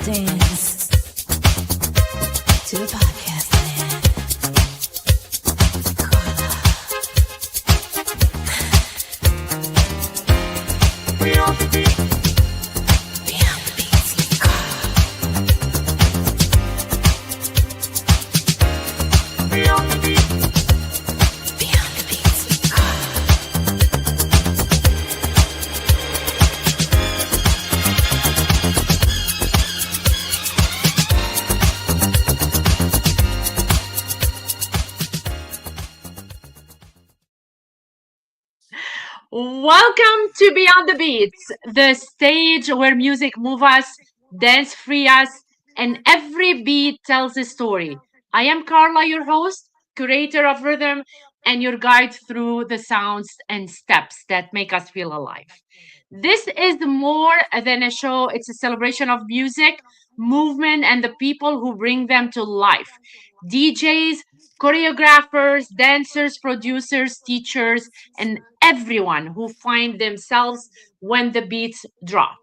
dance to the podcast land. Beyond the beats with Beyond the beats with Welcome to Beyond the BeatZ, the stage where music moves us, dance free us, and every beat tells a story. I am Carla, your host, curator of rhythm, and your guide through the sounds and steps that make us feel alive. This is more than a show, it's a celebration of music, movement, and the people who bring them to life. DJs, choreographers, dancers, producers, teachers, and everyone who find themselves when the beats drop.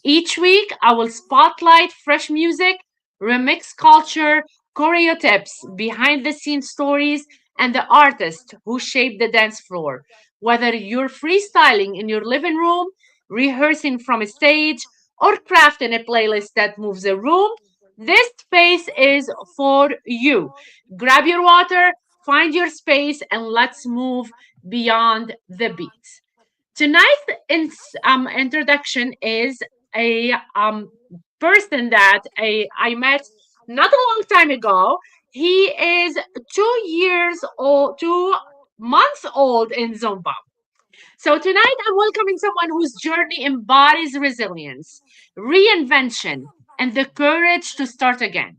Each week, I will spotlight fresh music, remix culture, choreo tips, behind the scenes stories, and the artists who shape the dance floor. Whether you're freestyling in your living room, rehearsing from a stage, or crafting a playlist that moves a room, this space is for you. Grab your water, find your space, and let's move beyond the beats. Tonight's introduction is a person that I met not a long time ago. He is 2 years old, 2 months old in Zumba. So tonight I'm welcoming someone whose journey embodies resilience, reinvention, and the courage to start again.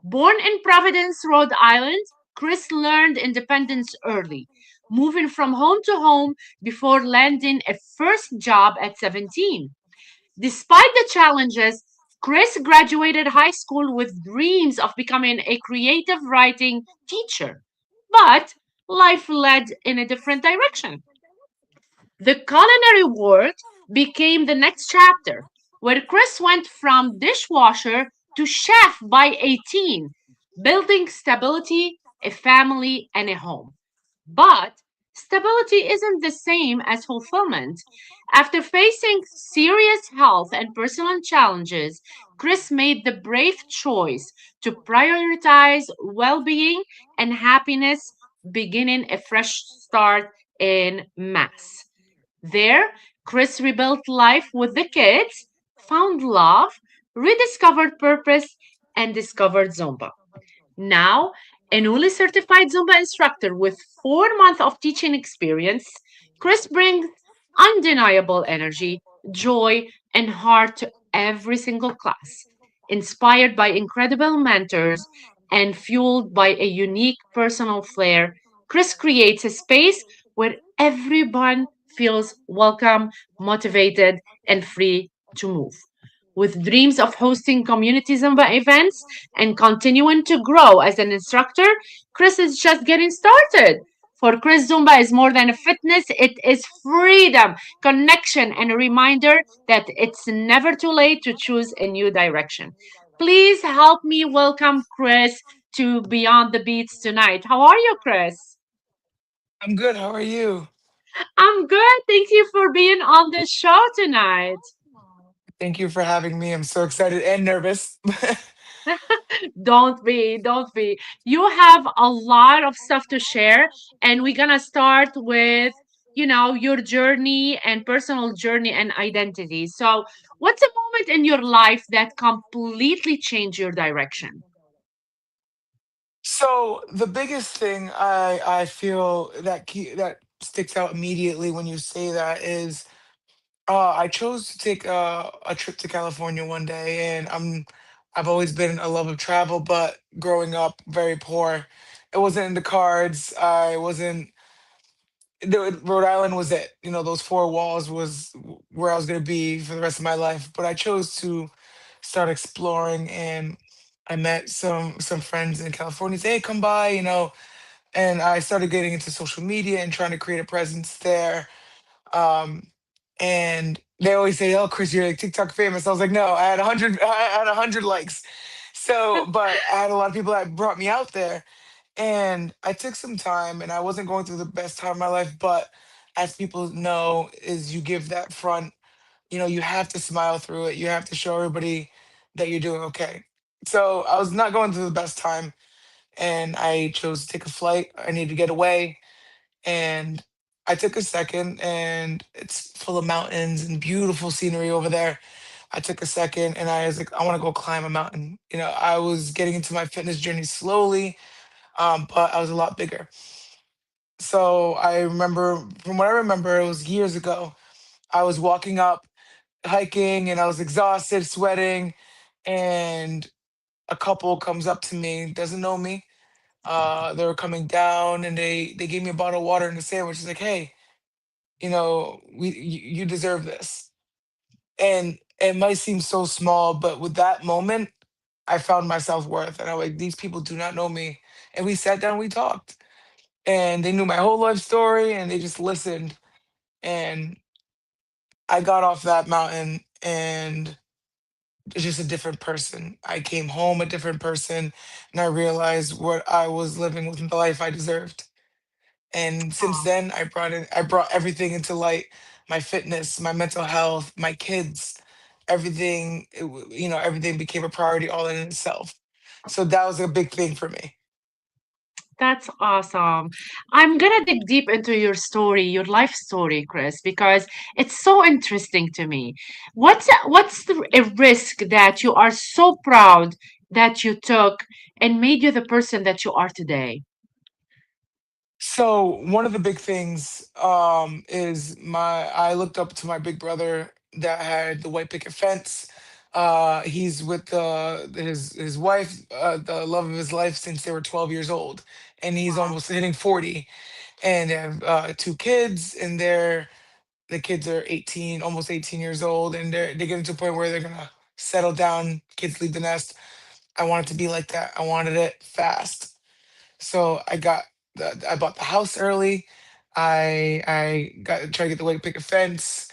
Born in Providence, Rhode Island, Chris learned independence early, moving from home to home before landing a first job at 17. Despite the challenges, Chris graduated high school with dreams of becoming a creative writing teacher. But life led in a different direction. The culinary world became the next chapter, where Chris went from dishwasher to chef by 18, building stability, a family, and a home. But stability isn't the same as fulfillment. After facing serious health and personal challenges, Chris made the brave choice to prioritize well being and happiness, beginning a fresh start in Mass. There, Chris rebuilt life with the kids, found love, rediscovered purpose, and discovered Zumba. Now, a newly certified Zumba instructor with 4 months of teaching experience, Chris brings undeniable energy, joy, and heart to every single class. Inspired by incredible mentors and fueled by a unique personal flair, Chris creates a space where everyone feels welcome, motivated, and free to move. With dreams of hosting community Zumba events and continuing to grow as an instructor, Chris is just getting started. For Chris, Zumba is more than a fitness, it is freedom, connection, and a reminder that it's never too late to choose a new direction. Please help me welcome Chris to Beyond the Beats tonight. How are you, Chris? I'm good. How are you? I'm good. Thank you for being on the show tonight. Thank you for having me. I'm so excited and nervous. Don't be. You have a lot of stuff to share, and we're gonna start with, your journey and personal journey and identity. So, what's a moment in your life that completely changed your direction? So the biggest thing I feel that sticks out immediately when you say that is I chose to take a trip to California one day, and I've always been a love of travel, but growing up very poor, it wasn't in the cards. I wasn't. Rhode Island was it. Those four walls was where I was gonna be for the rest of my life. But I chose to start exploring, and I met some friends in California. Say, hey, come by, and I started getting into social media and trying to create a presence there. Um, and they always say, "Oh, Chris, you're like TikTok famous." I was like, "No, I had 100 likes." So, but I had a lot of people that brought me out there, and I took some time, and I wasn't going through the best time of my life. But as people know, is you give that front, you have to smile through it. You have to show everybody that you're doing okay. So I was not going through the best time, and I chose to take a flight. I needed to get away, and I took a second, and it's full of mountains and beautiful scenery over there. I took a second and I was like, I want to go climb a mountain. I was getting into my fitness journey slowly, but I was a lot bigger. So I remember, from what I remember, it was years ago. I was walking up, hiking, and I was exhausted, sweating, and a couple comes up to me, doesn't know me. They were coming down, and they gave me a bottle of water and a sandwich. It's like, hey, you deserve this. And it might seem so small, but with that moment, I found my self-worth. And I'm like, these people do not know me. And we sat down, we talked. And they knew my whole life story and they just listened. And I got off that mountain and it's just a different person. I came home a different person and I realized what I was living with the life I deserved. And since Oh, then, I brought everything into light: my fitness, my mental health, my kids, everything. Everything became a priority all in itself. So that was a big thing for me. that's awesome. I'm gonna dig deep into your story, your life story, Chris, because it's so interesting to me. What's a risk that you are so proud that you took and made you the person that you are today? So one of the big things is my I looked up to my big brother that had the white picket fence. He's with his wife, the love of his life since they were 12 years old, and he's Wow. almost hitting 40. And they have two kids, and the kids are 18, almost 18 years old, and they're getting to a point where they're gonna settle down. Kids leave the nest. I wanted to be like that. I wanted it fast. So I bought the house early. I got tried to get the way to pick a fence.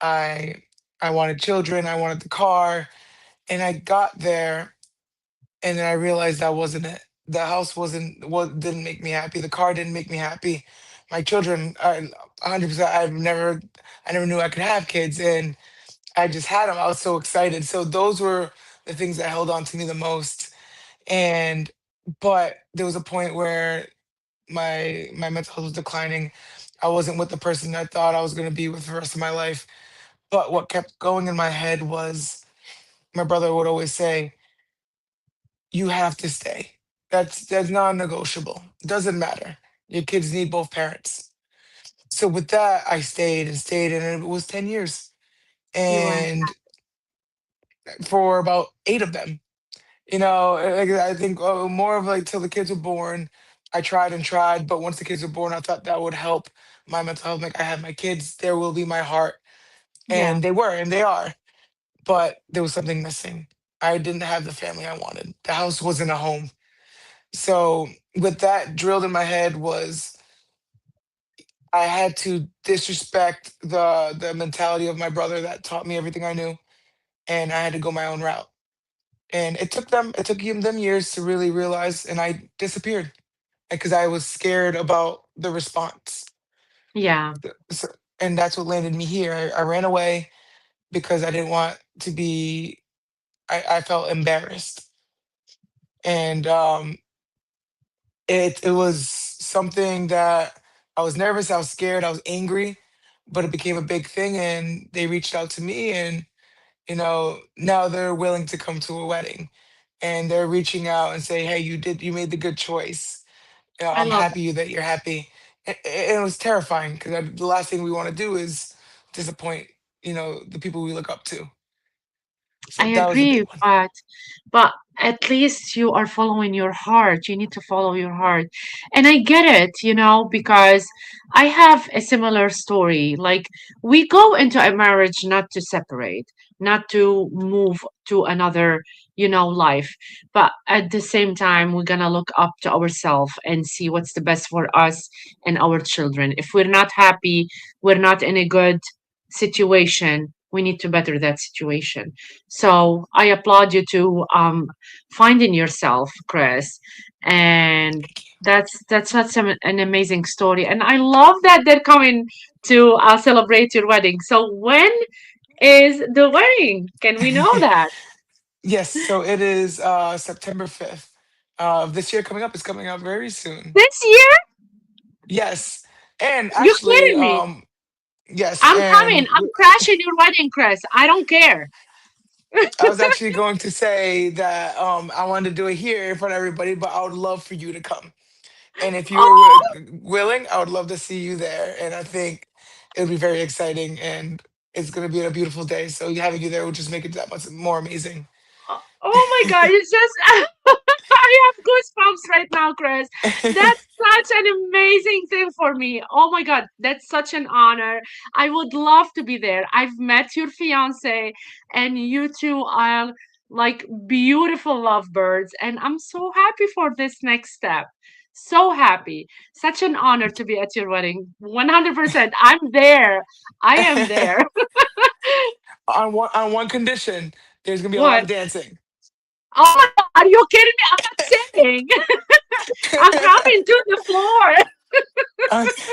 I I wanted children. I wanted the car, and I got there, and then I realized that wasn't it. The house wasn't what didn't make me happy. The car didn't make me happy. My children, 100%. I never knew I could have kids, and I just had them. I was so excited. So those were the things that held on to me the most. And but there was a point where my mental health was declining. I wasn't with the person I thought I was going to be with the rest of my life. But what kept going in my head was my brother would always say, "You have to stay. That's non-negotiable. Doesn't matter. Your kids need both parents." So with that, I stayed and stayed, and it was 10 years, You went. and for about eight of them. I think more of like till the kids were born. I tried and tried, but once the kids were born, I thought that would help my mental health. Like, I have my kids, there will be my heart, Yeah, and they were, and they are. But there was something missing. I didn't have the family I wanted. The house wasn't a home. So with that drilled in my head was I had to disrespect the mentality of my brother that taught me everything I knew, and I had to go my own route. And it took them years to really realize, and I disappeared because I was scared about the response. yeah. So, and that's what landed me here. I ran away because I didn't want to be. I felt embarrassed, and it was something that I was nervous. I was scared. I was angry, but it became a big thing, and they reached out to me, and now they're willing to come to a wedding, and they're reaching out and say, "Hey, you made the good choice. I I'm love happy that you're happy." And it was terrifying because the last thing we want to do is disappoint, the people we look up to. So I that was a big agree, one. but at least you are following your heart. You need to follow your heart. And I get it, because I have a similar story. Like, we go into a marriage not to separate, not to move to another, life. But at the same time, we're gonna look up to ourselves and see what's the best for us and our children. If we're not happy, we're not in a good situation, we need to better that situation. So I applaud you to finding yourself, Chris, and that's such an amazing story. And I love that they're coming to celebrate your wedding. So when is the wedding? Can we know that Yes, so it is September 5th of this year coming up. It's coming up very soon. this year? Yes. And You actually, kidding me? yes, I'm coming. and I'm crashing your wedding, Chris. I don't care. I was actually going to say that I wanted to do it here in front of everybody, but I would love for you to come. And if you were Oh, willing, I would love to see you there. And I think it would be very exciting, and it's going to be a beautiful day. So having you there would just make it that much more amazing. oh my God! It's just I have goosebumps right now, Chris. That's such an amazing thing for me. Oh my God, that's such an honor. I would love to be there. I've met your fiance, and you two are like beautiful lovebirds, and I'm so happy for this next step. So happy. Such an honor to be at your wedding. 100%. I'm there. I am there. On one condition, there's going to be a lot What? of dancing. Oh my God, are you kidding me? I'm not singing. I'm coming to the floor. Okay.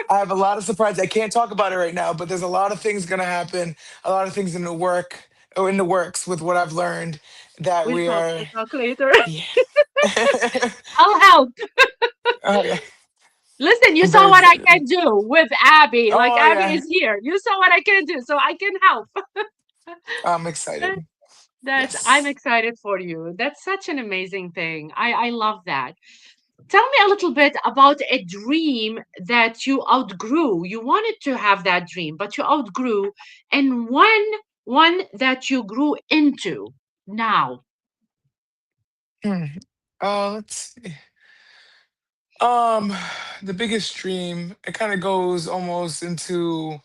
I have a lot of surprises. I can't talk about it right now, but there's a lot of things going to happen, a lot of things in the work or in the works with what I've learned that We'll we talk. are. We'll talk later. Yeah. I'll help. Okay. Listen, you I'm saw very what I excited. can do with Abby. Like Oh Abby yeah, is here. You saw what I can do, so I can help. I'm That- excited. That's I'm Yes. excited for you. That's such an amazing thing. I love that. Tell me a little bit about a dream that you outgrew. You wanted to have that dream, but you outgrew, and one that you grew into now. Hmm. Let's see. Um, the biggest dream, it kind of goes almost into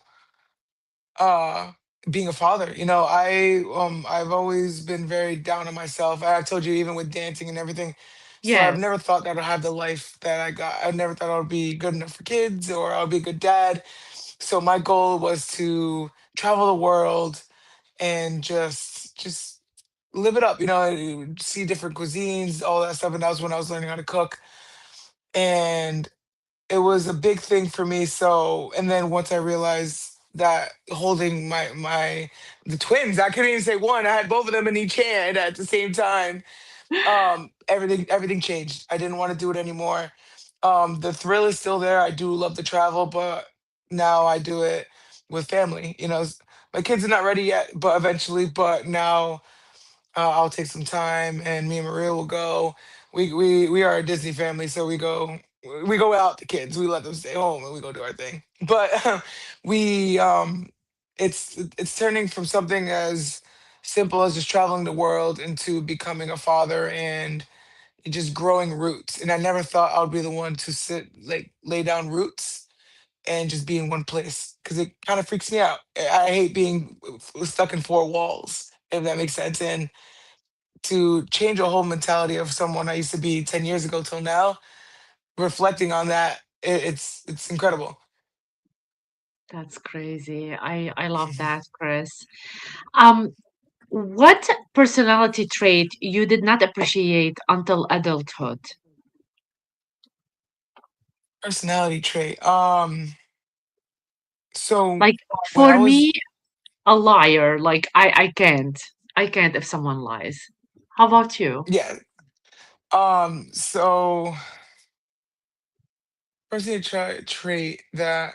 uh being a father. I've always been very down on myself. I told you even with dancing and everything. So I've Yes, never thought that I'd have the life that I got. I never thought I would be good enough for kids or I would be a good dad. So my goal was to travel the world and just live it up, see different cuisines, all that stuff. And that was when I was learning how to cook. And it was a big thing for me. So, and then once I realized that holding the twins, I couldn't even say one. I had both of them in each hand at the same time. Everything changed. I didn't want to do it anymore. The thrill is still there. I do love to travel, but now I do it with family. My kids are not ready yet, but eventually. But now I'll take some time, and me and Maria will go. We are a Disney family, so we go out the kids. We let them stay home, and we go do our thing. But we it's turning from something as simple as just traveling the world into becoming a father and just growing roots. And I never thought I would be the one to sit like lay down roots and just be in one place because it kind of freaks me out. I hate being stuck in four walls, if that makes sense. And to change a whole mentality of someone I used to be 10 years ago till now, reflecting on that, it's incredible. that's crazy. I love that, Chris. Um, what personality trait you did not appreciate until adulthood? Personality trait. So Like when I for was me, a liar. Like I can't if someone lies. How about you? yeah, so trait that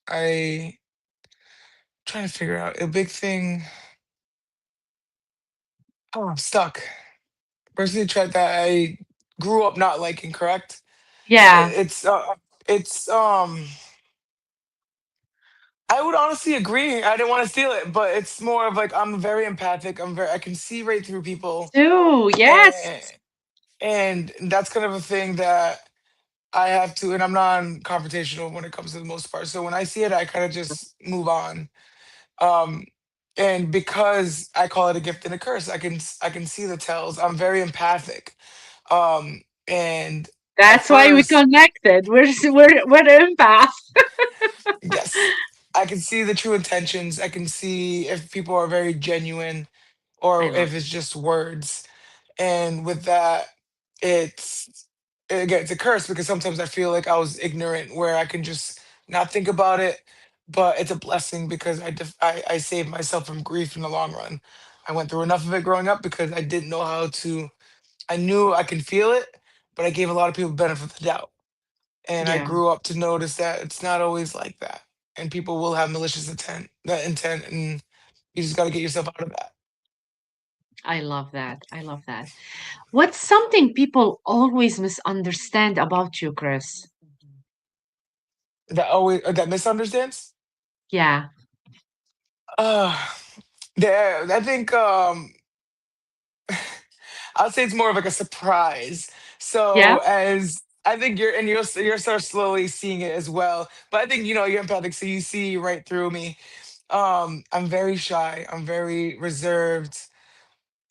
I trying to figure out a big thing. Oh, I'm stuck. Personality trait that I grew up not liking, correct? Yeah, It's I would honestly agree. I didn't want to steal it, but it's more of like I'm very empathic. I can see right through people, too. Yes, and that's kind of a thing that I have to. And I'm non-confrontational when it comes to the most part. So when I see it, I kind of just move on. Um, and because I call it a gift and a curse, I can see the tells. I'm very empathic. And at that's why we first, connected. We're empaths. yes. I can see the true intentions. I can see if people are very genuine I or love if it's just words. And with that, it's again, it's a curse because sometimes I feel like I was ignorant where I can just not think about it. But it's a blessing because I saved myself from grief in the long run. I went through enough of it growing up because I didn't know how to. I knew I can feel it, but I gave a lot of people benefit of the doubt. And I yeah, grew up to notice that it's not always like that. And people will have malicious intent, and you just got to get yourself out of that. I love that. I love that. What's something people always misunderstand about you, Chris? That misunderstands. Yeah. Uh, I think I'll say it's more of like a surprise. Yeah. So as I think you're sort of slowly seeing it as well. But I think you're empathic, so you see right through me. I'm very shy. I'm very reserved.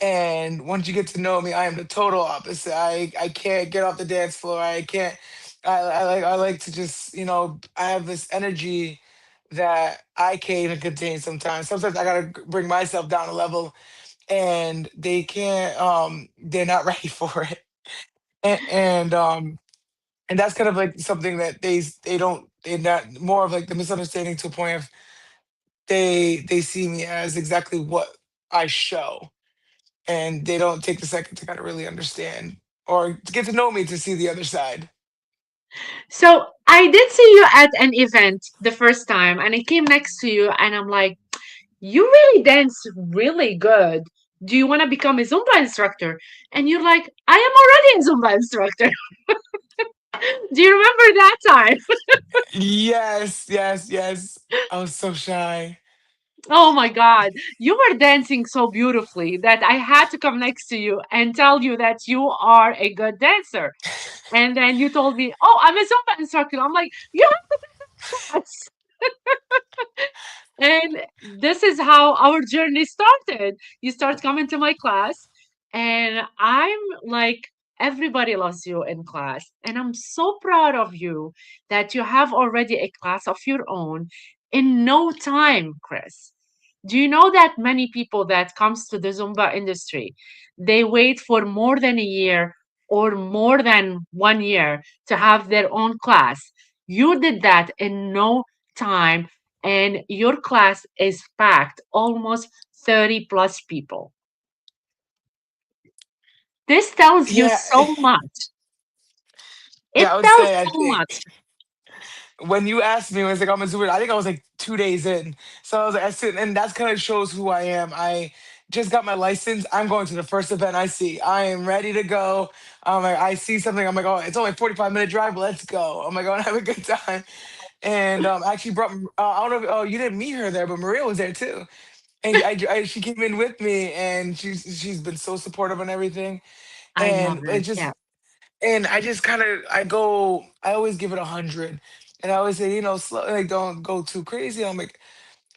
And once you get to know me, I am the total opposite. I can't get off the dance floor. I can't. I like to just I have this energy that I can't even contain sometimes. Sometimes I gotta bring myself down a level, and they can't. They're not ready for it, and that's kind of like something that they don't. They're not more of like the misunderstanding to a point of they see me as exactly what I show, and they don't take the second to kind of really understand or to get to know me to see the other side. So I did see you at an event the first time, and I came next to you, and I'm like, you really dance really good. Do you want to become a Zumba instructor? And you're like, I am already a Zumba instructor. Do you remember that time? Yes, yes, yes. I was so shy. Oh my God. You were dancing so beautifully that I had to come next to you and tell you that you are a good dancer. And then you told me, oh, I'm a Zumba instructor. I'm like, you have class. And this is how our journey started. You start coming to my class, and I'm like, everybody loves you in class. And I'm so proud of you that you have already a class of your own in no time, Chris. Do you know that many people that comes to the Zumba industry, they wait for more than a year or more than 1 year to have their own class? You did that in no time, and your class is packed, almost 30 plus people. This tells you Yeah, so much. yeah. I It would tells say I so much. think when you asked me, when I was like, I'm a Zoomer, I think I was like 2 days in. So I was like, I sit, and that's kind of shows who I am. I just got my license. I'm going to the first event I see. I am ready to go. Like, I see something. I'm like, oh, it's only a 45-minute drive. Let's go. I'm like, going to have a good time. And I actually brought. I don't know. Oh, you didn't meet her there, but Maria was there too. And she came in with me, and she's been so supportive and everything. I love And it it. just Yeah, and I just kind of I always give it 100, and I always say slow, like don't go too crazy. I'm like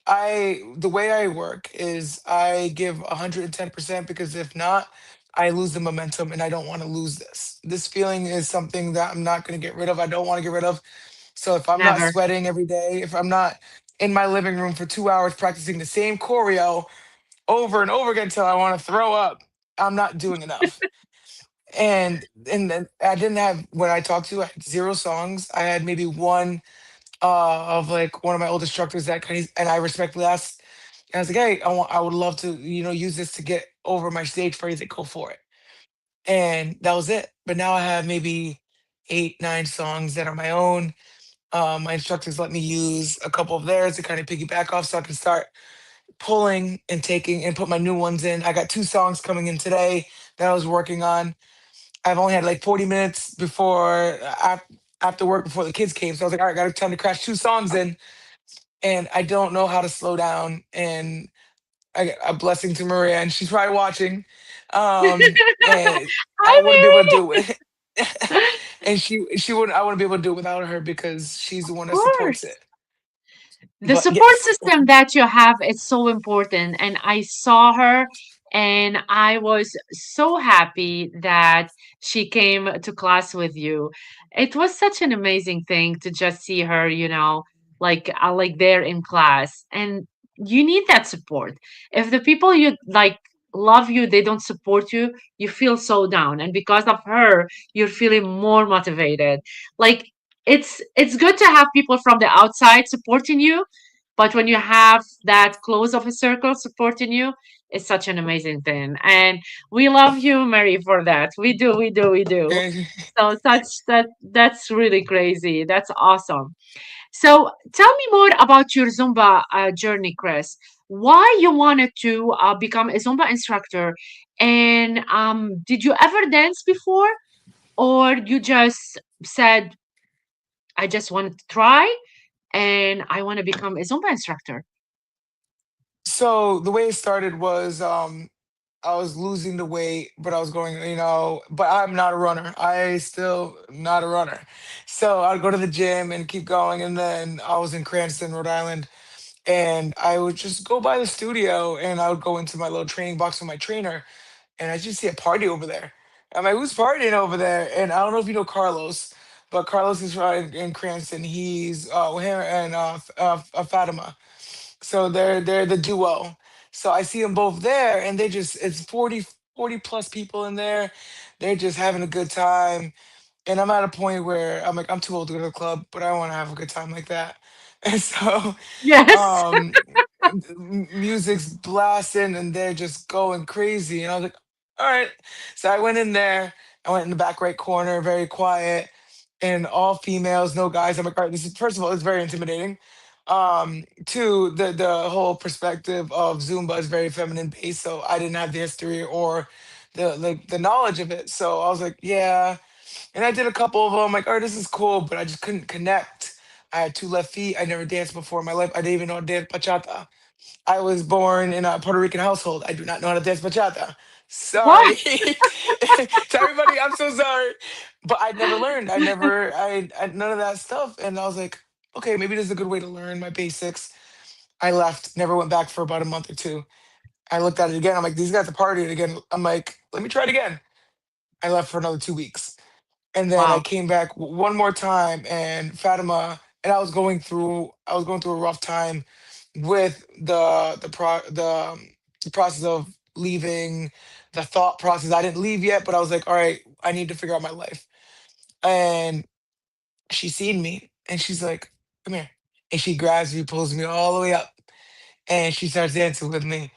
the way I work is I give 110% because if not, I lose the momentum, and I don't want to lose this. This feeling is something that I'm not going to get rid of. I don't want to get rid of. So if I'm not never. sweating every day, if I'm not in my living room for 2 hours practicing the same choreo over and over again until I want to throw up, I'm not doing enough. And then I didn't have when I talked to, I had zero songs. I had maybe one of like one of my old instructors that kind of, and I respectfully asked, and I was like, hey, I would love to use this to get over my stage fright. He's like, go for it. And that was it. But now I have maybe 8, 9 songs that are my own. My instructors let me use a couple of theirs to kind of piggyback off, so I can start pulling and taking and put my new ones in. I got 2 songs coming in today that I was working on. I've only had like 40 minutes after work before the kids came. So I was like, all right, got time to crash 2 songs in. And I don't know how to slow down. And I got a blessing to Maria, and she's probably watching. And I Hi, wouldn't be able to Mary. do it. And she wouldn't I wouldn't be able to do it without her because she's the Of one that supports it. course. The But support yes. system that you have is so important. And I saw her, and I was so happy that she came to class with you. It was such an amazing thing to just see her, like there in class. And you need that support. If the people you like love you, they don't support you, you feel so down. And because of her, you're feeling more motivated. Like it's good to have people from the outside supporting you, but when you have that close of a circle supporting you, it's such an amazing thing. And we love you, Mary, for that. We do, we do, we do. And So that's really crazy. That's awesome. So tell me more about your Zumba journey, Chris. Why you wanted to become a Zumba instructor, and did you ever dance before, or you just said, "I just wanted to try, and I want to become a Zumba instructor"? so the way it started was I was losing the weight, but I was going, but I'm not a runner. I still not a runner. So I'd go to the gym and keep going. And then I was in Cranston, Rhode Island, and I would just go by the studio and I would go into my little training box with my trainer, and I just see a party over there. I'm like, who's partying over there? And I don't know if you know Carlos, but Carlos is right in Cranston. He's him and Fatima. So they're the duo. So I see them both there, and they just it's 40 plus people in there. They're just having a good time. And I'm at a point where I'm like, I'm too old to go to the club, but I want to have a good time like that. And so Yes. um music's blasting and they're just going crazy. And I was like, all right. So I went in there, I went in the back right corner, very quiet, and all females, no guys. I'm like, all right, this is first of all, it's very intimidating. Two, the whole perspective of Zumba is very feminine based, so I didn't have the history or the knowledge of it. So I was like, yeah. And I did a couple of them. I'm like, all right, this is cool, but I just couldn't connect. I had two left feet. I never danced before in my life. I didn't even know how to dance bachata. I was born in a Puerto Rican household. I do not know how to dance bachata. What? Sorry. To everybody, I'm so sorry. But I never learned. I none of that stuff. And I was like, okay, maybe this is a good way to learn my basics. I left, never went back for about a month or two. I looked at it again. I'm like, these guys are partying again. I'm like, let me try it again. I left for another 2 weeks. And then I Wow. came back one more time, and Fatima, and I was going through a rough time with the process of leaving, the thought process. I didn't leave yet, but I was like, all right, I need to figure out my life. And she seen me, and she's like, come here, and she grabs me, pulls me all the way up, and she starts dancing with me.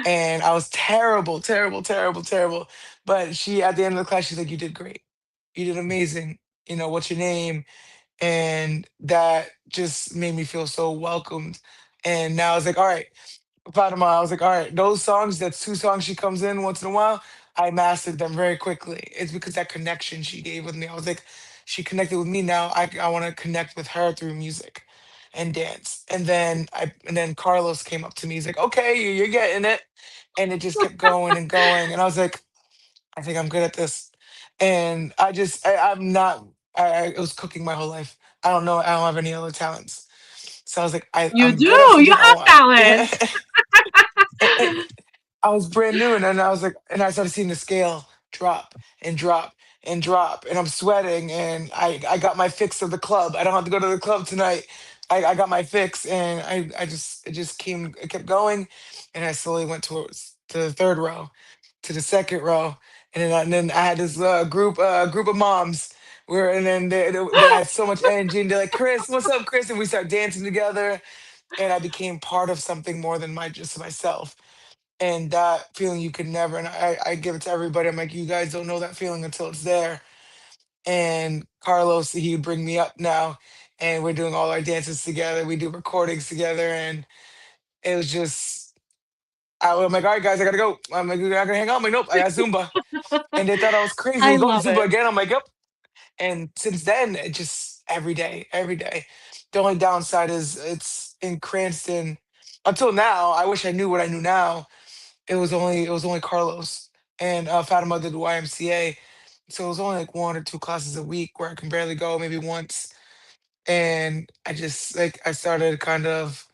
And I was terrible, terrible, terrible, terrible. But she, at the end of the class, she's like, you did great. You did amazing. What's your name? And that just made me feel so welcomed. And now I was like, all right, Fatima, I was like, all right, those songs, that's two songs she comes in once in a while. I mastered them very quickly. It's because that connection she gave with me. I was like, she connected with me now. I want to connect with her through music and dance. And then Carlos came up to me. He's like, okay, you're getting it. And it just kept going and going. And I was like, I think I'm good at this. And I'm not, I was cooking my whole life. I don't know. I don't have any other talents. So I was like, You I'm do. good at You something I have want. Yeah. talent. And I was brand new, and then I was like, and I started seeing the scale drop and drop and drop, and I'm sweating, and I got my fix of the club. I don't have to go to the club tonight. I got my fix, and it just it kept going, and I slowly went towards to the third row, to the second row, and then I had this group of moms. And then they had so much energy, and they're like, Chris, what's up, Chris? And we start dancing together, and I became part of something more than my just myself. And that feeling you could never, and I give it to everybody. I'm like, you guys don't know that feeling until it's there. And Carlos, he would bring me up now, and we're doing all our dances together. We do recordings together, and it was just, I'm like, all right, guys, I gotta go. I'm like, you're not gonna hang out. I'm like, nope, I got Zumba. And they thought I was crazy. I We're going love to Zumba it. again. I'm like, yep. And since then, it just every day, every day. The only downside is it's in Cranston. Until now, I wish I knew what I knew now. It was only Carlos and Fatima did the YMCA, so it was only like one or two classes a week where I can barely go, maybe once. And I just like I started kind of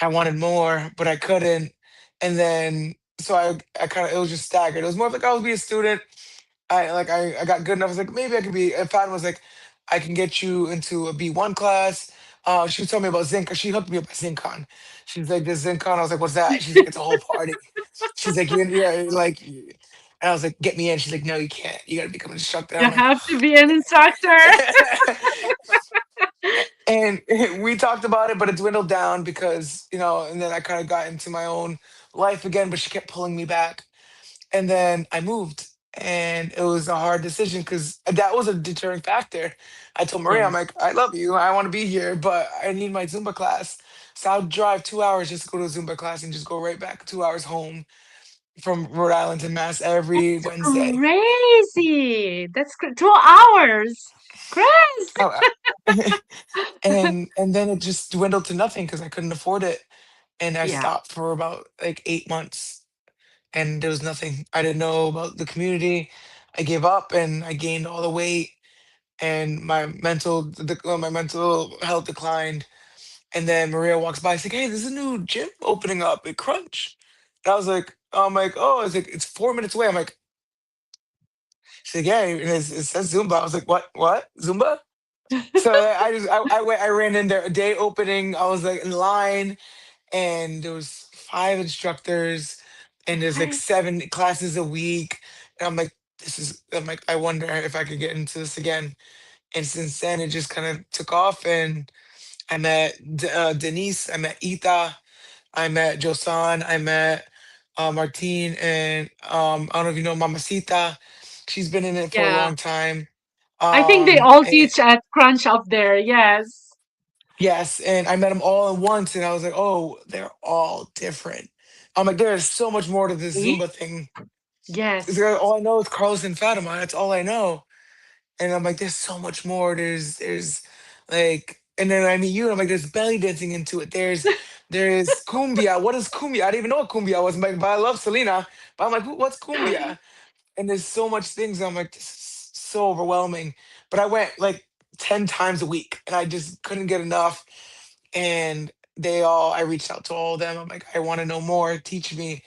I wanted more, but I couldn't. And then so I kind of it was just staggered. It was more of like I was be a student. I got good enough. I was like maybe I could be. If Fatima was like, I can get you into a B1 class. She was telling me about Zinc. She hooked me up with Zincon. She's like, this Zincon. I was like, what's that? She's like, it's a whole party. She's like, yeah, like, and I was like, get me in. She's like, no, you can't. You got to become an instructor. You I'm like, have to be an instructor. and we talked about it, but it dwindled down because, and then I kind of got into my own life again, but she kept pulling me back. And then I moved, and it was a hard decision because that was a deterring factor. I told Maria, I'm Yes. like, I love you. I want to be here, but I need my Zumba class. So I'll drive 2 hours just to go to a Zumba class and just go right back 2 hours home from Rhode Island to Mass every That's Wednesday. crazy. That's 2 hours. Chris. Oh, and then it just dwindled to nothing because I couldn't afford it. And I Yeah. stopped for about like 8 months, and there was nothing. I didn't know about the community. I gave up and I gained all the weight, and my mental health declined. And then Maria walks by, she's like, "Hey, there's a new gym opening up at Crunch." And I'm like, oh, it's 4 minutes away. I'm like, she's like, yeah, and it says Zumba. I was like, what, Zumba? So I ran in there a day opening. I was like in line, and there was 5 instructors, and there's like What? 7 classes a week. And I'm like, I'm like, I wonder if I could get into this again. And since then, it just kind of took off. And I met Denise, I met Ita, I met Josan, I met Martine, and I don't know if you know Mamacita. She's been in it for a Yeah. long time. I think they all And teach at Crunch up there. Yes. yes, and I met them all at once, and I was like, oh, they're all different. I'm like, there's so much more to this See? Zumba thing. It's Yes. like, all I know is Carlos and Fatima. That's all I know. And I'm like, there's so much more. There's like, and then I meet you, and I'm like, there's belly dancing into it. There's cumbia. What is cumbia? I didn't even know what cumbia was. I'm like, but I love Selena. But I'm like, what's cumbia? And there's so much things. I'm like, this is so overwhelming. But I went like 10 times a week, and I just couldn't get enough. And I reached out to all of them. I'm like, I want to know more. Teach me.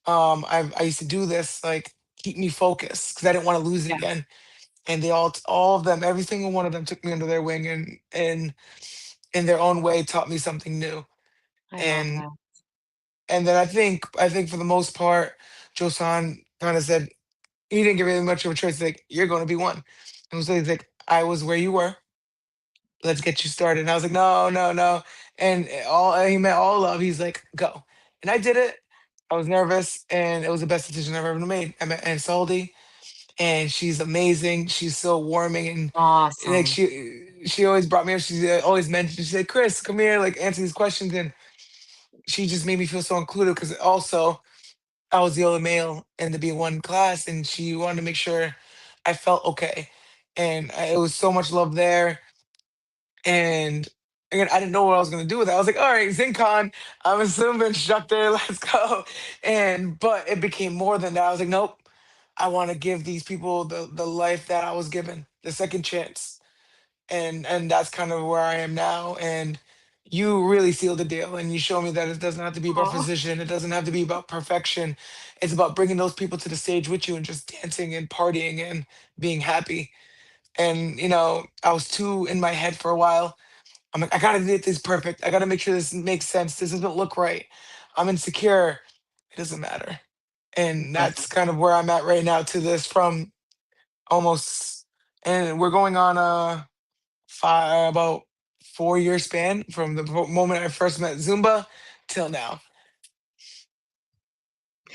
I used to do this, like, keep me focused because I didn't want to lose it Yeah. again. And all of them, every single one of them took me under their wing, and in their own way taught me something new. I love And that. then I think for the most part, Josan kind of said he didn't give me much of a choice. Like, you're going to be one. And so he's like, I was where you were. Let's get you started. And I was like, no, no, no. And he meant all love. He's like, go. And I did it. I was nervous, and it was the best decision I've ever made. I met Aunt Saldi, and she's amazing. She's so warming, and like Awesome. she always brought me up. She always mentioned. She said, "Chris, come here, like answer these questions." And she just made me feel so included because also I was the only male in the B1 class, and she wanted to make sure I felt okay. And it was so much love there. And again, I didn't know what I was gonna do with it. I was like, all right, ZinCon, I'm a Zumba instructor, let's go. And but it became more than that. I was like, nope, I want to give these people the life that I was given, the second chance. And that's kind of where I am now. And you really sealed the deal, and you show me that it doesn't have to be about Oh, precision, it doesn't have to be about perfection. It's about bringing those people to the stage with you and just dancing and partying and being happy. And I was too in my head for a while. I'm like, I gotta get this perfect. I gotta make sure this makes sense. This doesn't look right. I'm insecure. It doesn't matter. it And doesn't. that's kind of where I'm at right now to this from almost, and we're going on a about 4 year span from the moment I first met Zumba till now.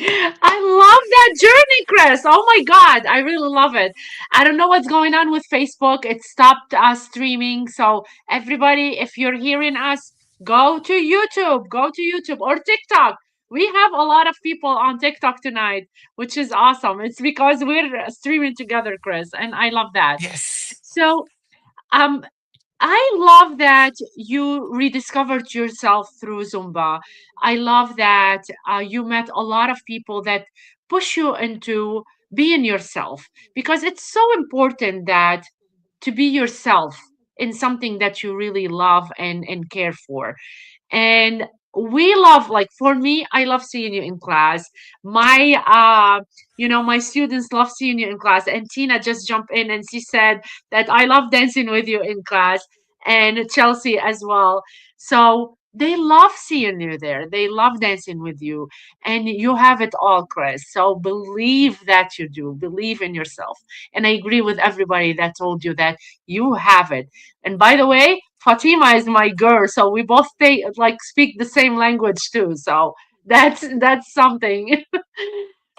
I love that journey, Chris. Oh my God. I really love it. I don't know what's going on with Facebook. It stopped us streaming. So, everybody, if you're hearing us, go to YouTube or TikTok. We have a lot of people on TikTok tonight, which is awesome. It's because we're streaming together, Chris, and I love that. Yes. So, um, I love that you rediscovered yourself through Zumba. I love that you met a lot of people that push you into being yourself because it's so important that to be yourself in something that you really love and care for. And we love, like, for me, I love seeing you in class. My students love seeing you in class, and Tina just jumped in and she said that I love dancing with you in class. and Chelsea as well. So they love seeing you there. They love dancing with you. And you have it all, Chris. So believe that you do. Believe in yourself. And I agree with everybody that told you that you have it. And by the way, Fatima is my girl. So we both speak the same language too. So that's something.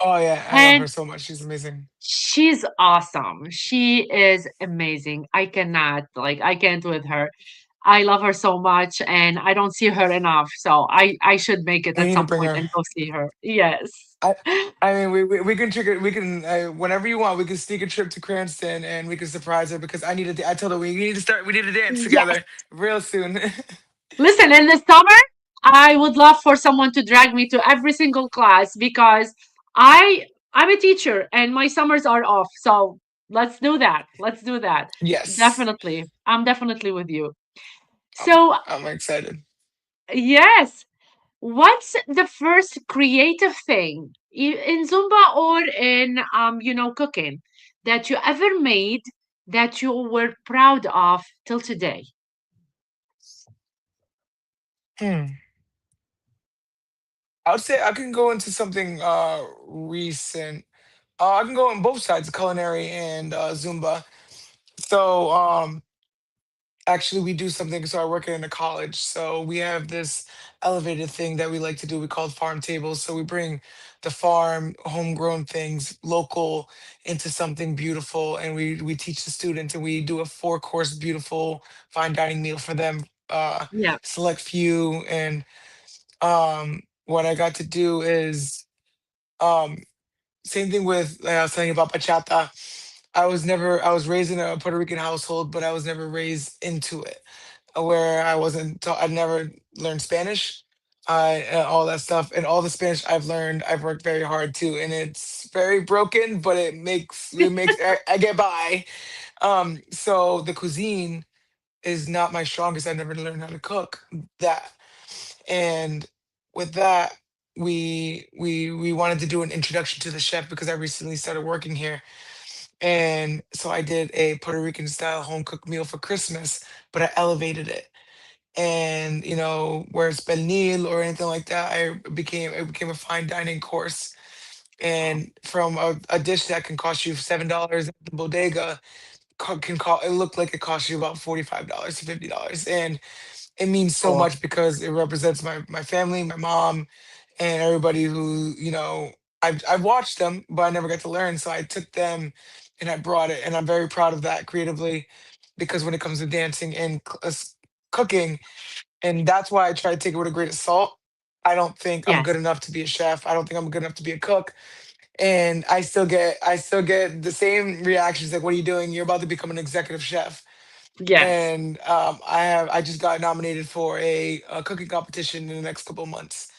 Oh yeah, I love And her so much. She's amazing. she's awesome. She is amazing. I can't with her. I love her so much and I don't see her enough. So I should make it We at need to some bring point her. and go see her. Yes. I I mean, we can trigger. We can whenever you want. We can sneak a trip to Cranston and we can surprise her because I need to. I told her we need to start. We need to dance Yes. together real soon. Listen, in the summer, I would love for someone to drag me to every single class because I I'm a teacher and my summers are off. So let's do that. Let's do that. Yes, Definitely. I'm definitely with you. I'm, So I'm excited. yes. What's the first creative thing in Zumba or in cooking that you ever made that you were proud of till today? Hmm. I would say I can go into something recent. I can go on both sides, culinary and Zumba. So actually, we do something. So I work in a college. So we have this elevated thing that we like to do. We call it farm tables. So we bring the farm, homegrown things, local, into something beautiful, and we teach the students, and we do a four-course, beautiful, fine dining meal for them. Yeah. Select few, and what I got to do is um, same thing with like I was telling you about bachata. I was raised in a Puerto Rican household, but I was never raised into it where I wasn't taught, I never learned Spanish, all that stuff, and all the Spanish I've learned, I've worked very hard too, and it's very broken, but it makes I get by. So the cuisine is not my strongest. I never learned how to cook that, and with that, we wanted to do an introduction to the chef because I recently started working here, and so I did a Puerto Rican style home cooked meal for Christmas, but I elevated it and where it's pernil or anything like that, it became a fine dining course. And from a dish that can cost you $7 at the bodega, can call it looked like it cost you about $45 to $50, and it means so Oh, much because it represents my family, my mom, and everybody who I've watched them, but I never got to learn. So I took them and I brought it, and I'm very proud of that creatively, because when it comes to dancing and cooking, and that's why I try to take it with a grain of salt. I don't think I'm good yes. enough to be a chef. I don't think I'm good enough to be a cook. And I still get the same reactions like, "What are you doing? You're about to become an executive chef." Yes. And I just got nominated for a cooking competition in the next couple of months.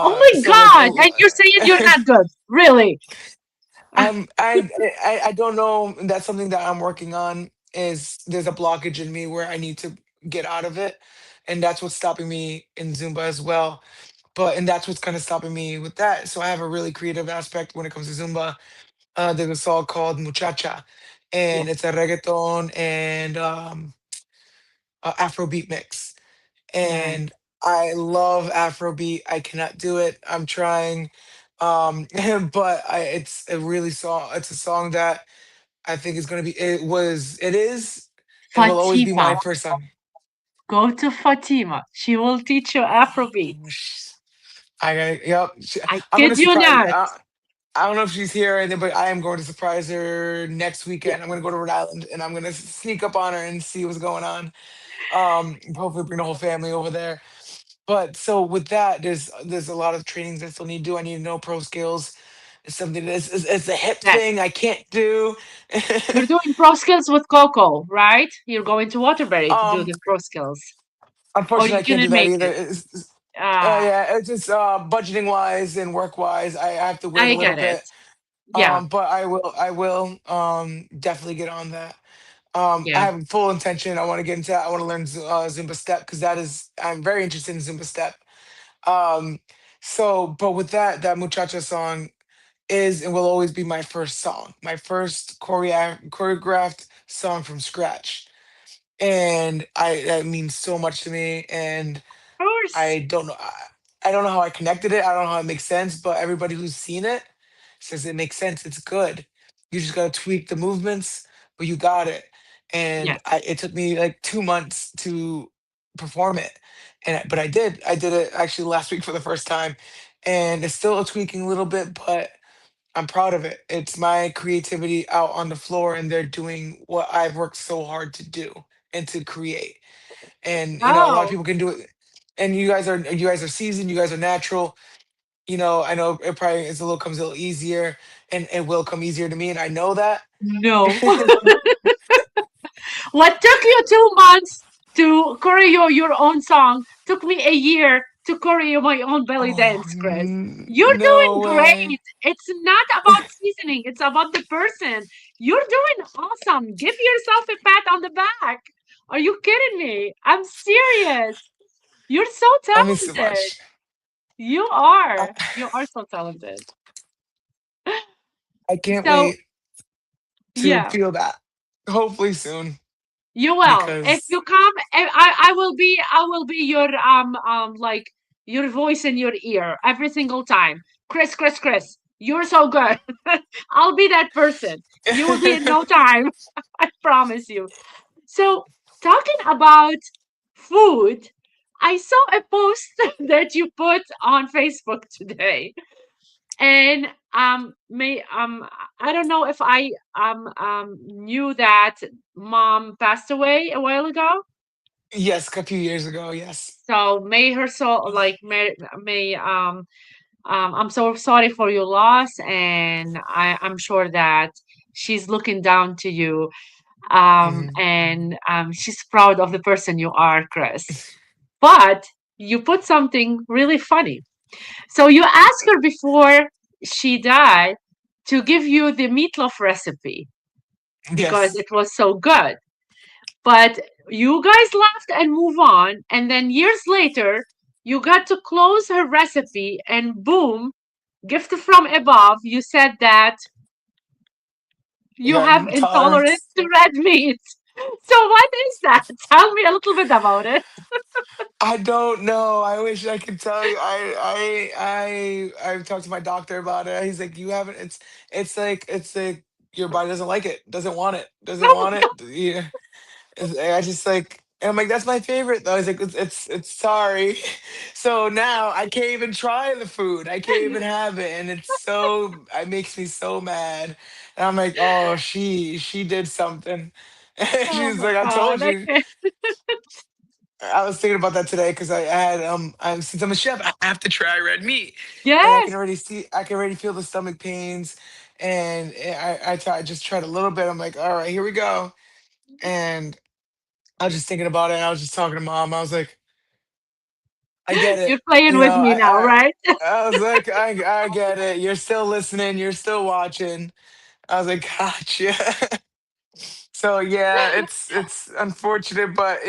Oh my So like, God. And you're saying you're not good. Really? I'm I don't know. That's something that I'm working on. Is there's a blockage in me where I need to get out of it, and that's what's stopping me in Zumba as well. And that's what's kind of stopping me with that. So I have a really creative aspect when it comes to Zumba. There's a song called Muchacha, and Yes. it's a reggaeton and Afrobeat mix. Nice. And I love Afrobeat. I cannot do it. I'm trying, but it's a really song. It's a song that I think is gonna be. It is, and will always be Fatima. my first song. Go to Fatima. She will teach you Afrobeat. Oh, I got. Yep. I I'm gonna kid you surprise. not. I don't know if she's here, but I am going to surprise her next Yeah. weekend. I'm gonna go to Rhode Island, and I'm gonna sneak up on her and see what's going on. Hopefully bring the whole family over there. But so with that, there's a lot of trainings I still need to do. I need to know pro skills. It's something that's it's a hip Yes. thing I can't do. You're doing pro skills with Coco, right? You're going to Waterbury to do um, the pro skills. Or Unfortunately, you I can't do couldn't that make either. it. Ah, Yeah, it's just budgeting wise and work wise. I have to wait a I little get it. bit. Yeah. But I will definitely get on that. I Yeah. have full intention. I want to get into that. I want to learn Zumba step because I'm very interested in Zumba step. Um, but with that muchacha song is and will always be my first song, my first choreographed song from scratch. and I that means so much to me. And Of course. I don't know. I don't know how I connected it. I don't know how it makes sense, but everybody who's seen it says it makes sense. It's good. You just gotta tweak the movements, but you got it. And Yes. it took me like 2 months to perform it, but I did. I did it actually last week for the first time, and it's still tweaking a little bit, but I'm proud of it. It's my creativity out on the floor, and they're doing what I've worked so hard to do and to create. And a lot of Oh, people can do it, and you guys are seasoned, you guys are natural. I know it probably is a little comes a little easier, and it will come easier to me, and I know that. no. What took you 2 months to choreo your own song took me a year to choreo my own belly Oh, dance, Chris. You're no doing way. great. It's not about seasoning, it's about the person. You're doing awesome. Give yourself a pat on the back. Are you kidding me? I'm serious. You're so I mean so talented. much. You I, are. You are so talented. I can't So, wait to yeah. feel that. Hopefully soon, You will. If because you come, I will be your like your voice in your ear every single time. Chris, Chris, Chris, you're so good. I'll be that person. You will be in no time. I promise you. So talking about food, I saw a post that you put on Facebook today, and may I don't know if I knew that mom passed away a while ago. yes, a few years ago, yes. So may her soul, like, may I'm so sorry for your loss, and I'm sure that she's looking down to you, Mhm. and she's proud of the person you are, Chris. But you put something really funny. So you asked her before she died to give you the meatloaf recipe because Yes. it was so good. But you guys laughed and move on. And then years later, you got to close her recipe, and boom, gift from above. You said that I you got have intolerance intolerance. to red meat. So what is that? Tell me a little bit about it. I don't know. I wish I could tell you. I've talked to my doctor about it. He's like, you haven't. It's like your body doesn't like it, doesn't want it, doesn't Oh, want it. Yeah. I just like. And I'm like, that's my favorite though. He's like, it's sorry. So now I can't even try the food. I can't even have it, and it makes me so mad. And I'm like, oh, she did something. And oh she's my like, I God. told I you. can't. I was thinking about that today because I had since I'm a chef, I have to try red meat, and Yes. I can already feel the stomach pains, and I just tried a little bit. I'm like, all right, here we go, and I was just thinking about it. And I was just talking to mom. I was like, I get it, You're playing with me now, right? I was like, I get it. You're still listening. You're still watching. I was like, gotcha. So yeah, it's unfortunate, but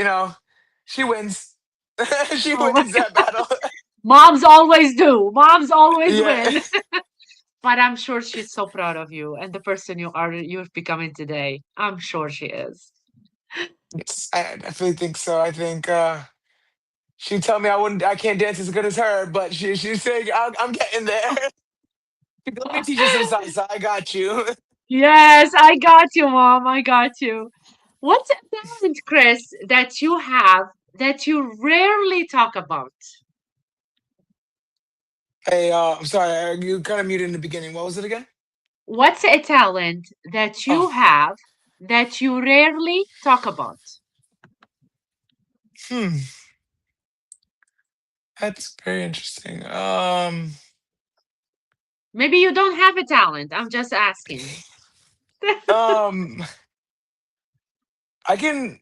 she wins. She Oh my wins that battle. Moms always do. Moms always Yeah. win. But I'm sure she's so proud of you and the person you've becoming today. I'm sure she is. I definitely think so. I think she'd tell me I can't dance as good as her, but she's saying I'm getting there. Let me teach you some salsa. I got you. Yes, I got you, Mom. I got you. What's a talent, Chris, that you have that you rarely talk about? Hey, I'm sorry, you kind of muted in the beginning. What was it again? What's a talent that Oh, you have that you rarely talk about? hmm, that's very interesting. Maybe you don't have a talent. I'm just asking. Um, I can.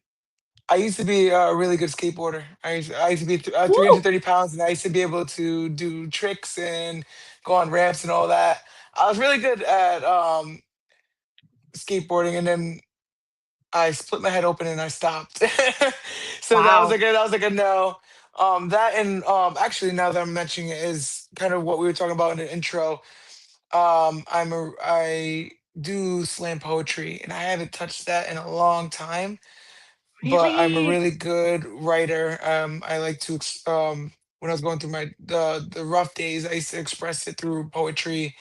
I used to be a really good skateboarder. I used to be Woo! 330 pounds, and I used to be able to do tricks and go on ramps and all that. I was really good at skateboarding, and then I split my head open and I stopped. So Wow. that was like a no. That and actually now that I'm mentioning it is kind of what we were talking about in the intro. I do slam poetry, and I haven't touched that in a long time. but I'm a Really? really good writer. I like to when I was going through my the rough days, I used to express it through poetry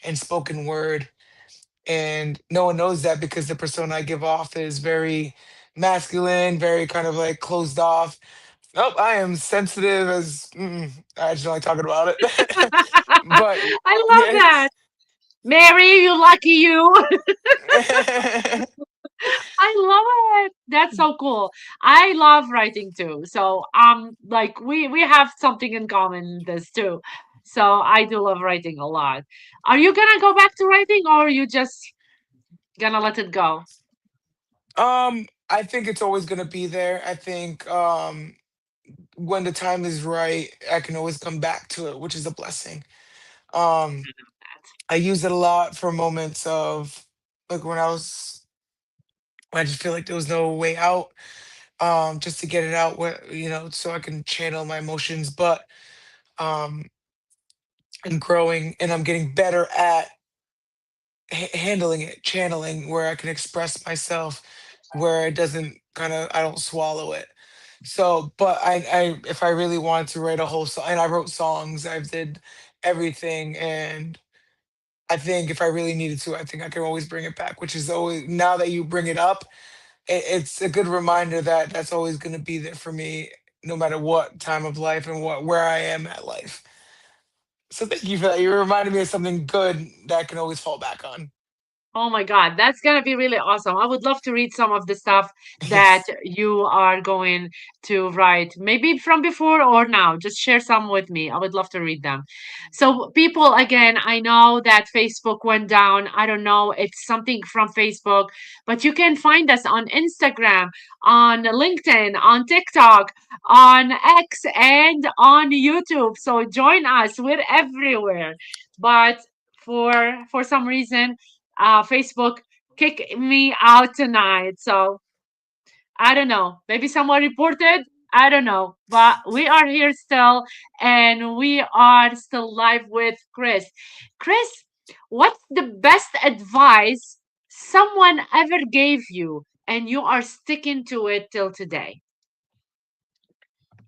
and spoken word. And no one knows that because the persona I give off is very masculine, very kind of like closed off. Nope, I am sensitive as I just don't like talking about it. But I love yeah. that. Mary, you lucky you. I love it. That's so cool. I love writing too. So like we have something in common in this too. So I do love writing a lot. Are you gonna go back to writing or are you just gonna let it go? I think it's always gonna be there. I think when the time is right, I can always come back to it, which is a blessing. Um, I use it a lot for moments of like when I just feel like there was no way out, just to get it out, so I can channel my emotions. But um, I'm growing and I'm getting better at handling it, channeling, where I can express myself, where it doesn't I don't swallow it. So, but if I really wanted to write a whole song, and I wrote songs, I did everything, and I think if I really needed to, I think I can always bring it back. Which is always, now that you bring it up, it's a good reminder that that's always going to be there for me, no matter what time of life and where I am at life. So thank you for that. You reminded me of something good that I can always fall back on. Oh my God, that's gonna be really awesome. I would love to read some of the stuff that Yes. you are going to write, maybe from before or now. Just share some with me. I would love to read them. So, people, again, I know that Facebook went down. I don't know, it's something from Facebook, but you can find us on Instagram, on LinkedIn, on TikTok, on X, and on YouTube. So, join us. We're everywhere. But for some reason, Facebook kick me out tonight. So I don't know. Maybe someone reported. I don't know. But we are here still and we are still live with Chris. Chris, what's the best advice someone ever gave you and you are sticking to it till today?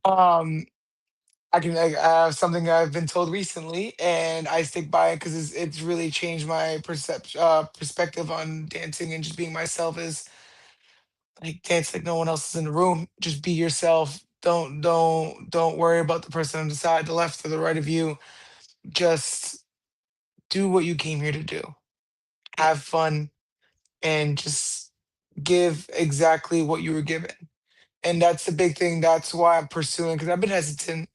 Um, I have something I've been told recently, and I stick by it because it's really changed my perspective on dancing and just being myself. Is like dance like no one else is in the room. Just be yourself. Don't worry about the person on the side, the left or the right of you. Just do what you came here to do. Have fun and just give exactly what you were given. And that's the big thing. That's why I'm pursuing, because I've been hesitant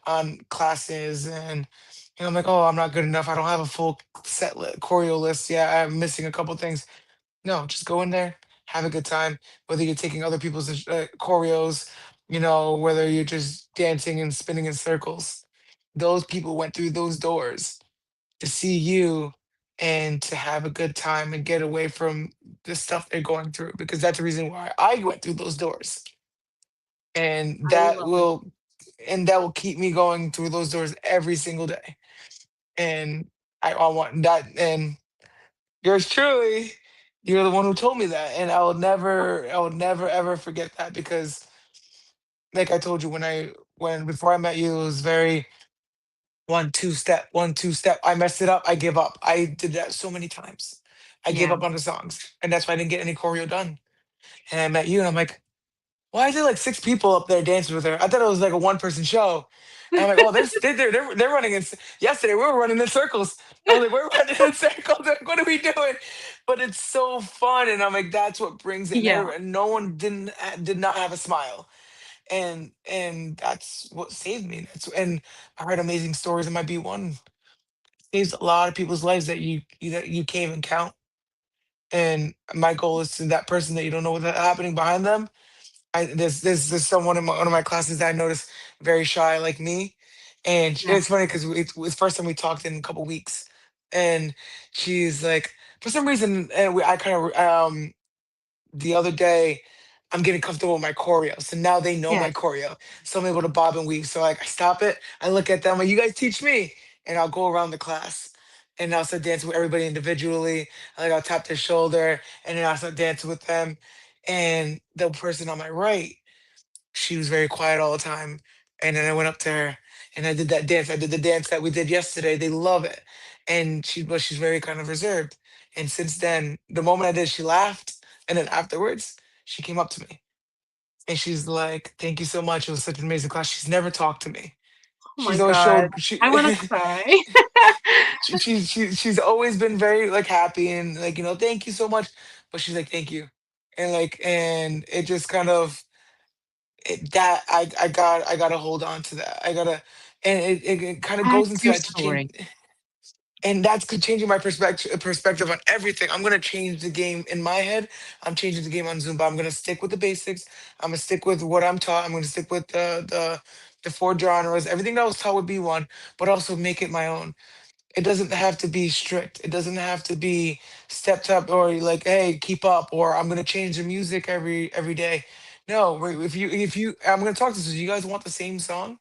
on classes, and I'm like, oh, I'm not good enough. I don't have a full choreo list. Yeah, I'm missing a couple things. No, just go in there, have a good time. Whether you're taking other people's choreos, whether you're just dancing and spinning in circles, those people went through those doors to see you and to have a good time and get away from the stuff they're going through, because that's the reason why I went through those doors. And I love it. that will keep me going through those doors every single day. And I want that. And yours truly, you're the one who told me that, and I will never ever forget that, because like I told you, when before I met you, it was very one two step. I messed it up, I give up. I did that so many times. I gave Yeah. up on the songs, and that's why I didn't get any choreo done. And I met you, and I'm like, why is there like six people up there dancing with her? I thought it was like a one-person show. And I'm like, oh, they're running yesterday we were running in circles. I was like, we're running in circles. Like, what are we doing? But it's so fun, and I'm like, that's what brings it. Yeah. And no one did not have a smile, and that's what saved me. And I heard amazing stories in my B1. Saves a lot of people's lives that you can't even count. And my goal is to that person that you don't know what's happening behind them. There's someone in one of my classes that I noticed very shy like me, and Yeah. it's funny because it's the first time we talked in a couple weeks, and she's like, for some reason, and I kind of the other day, I'm getting comfortable with my choreo. So now they know my Yes. choreo. So I'm able to bob and weave. So like I stop it, I look at them, like, you guys teach me. And I'll go around the class and I'll start dancing with everybody individually. Like I'll tap their shoulder and then I'll start dancing with them. And the person on my right, she was very quiet all the time. And then I went up to her and I did that dance. I did the dance that we did yesterday. They love it. And she's very kind of reserved. And since then, the moment I did, she laughed. And then afterwards, she came up to me and she's like, "Thank you so much. It was such an amazing class." She's never talked to me. Oh my She's always God. showed I want to cry. she's always been very like happy and like, thank you so much. But she's like, "Thank you." And like, and it just kind of that I gotta hold on to that. I gotta, and it kind of goes That's into your that to change, story. and that's changing my perspective on everything. I'm gonna change the game in my head. I'm changing the game on Zumba. I'm gonna stick with the basics. I'm gonna stick with what I'm taught. I'm gonna stick with the four genres, everything that I was taught would be one, but also make it my own. It doesn't have to be strict. It doesn't have to be stepped up or like, hey, keep up, or I'm gonna change the music every day. No, if you, I'm gonna talk to this. You guys want the same song?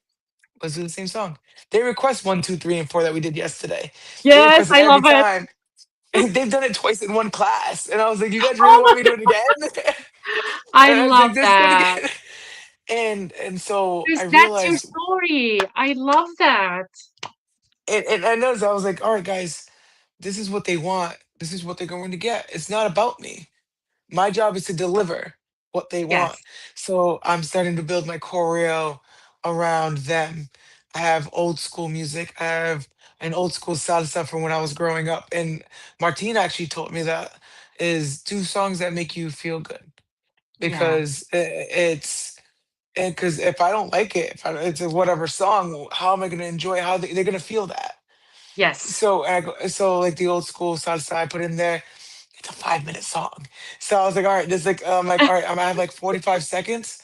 Let's do the same song. They request 1, 2, 3, and 4 that we did yesterday. They Yes, request it I love every it. time. And they've done it twice in one class. And I was like, you guys really Oh want my, me to do it again? I And I was love like, just do it that. again. And so I Because that's your realized, story. I love that. and I noticed, I was like, all right, guys, this is what they want. This is what they're going to get. It's not about me. My job is to deliver what they want. Yes. So I'm starting to build my choreo around them. I have old school music. I have an old school salsa from when I was growing up. And Martine actually told me that is do songs that make you feel good Yeah. because it's because if I don't like it, if it's a whatever song, how am I going to enjoy it? How they're going to feel that? Yes. So so like the old school salsa I put in there, it's a 5 minute song. So I was like, all right, this like all right, I'm gonna have like 45 seconds.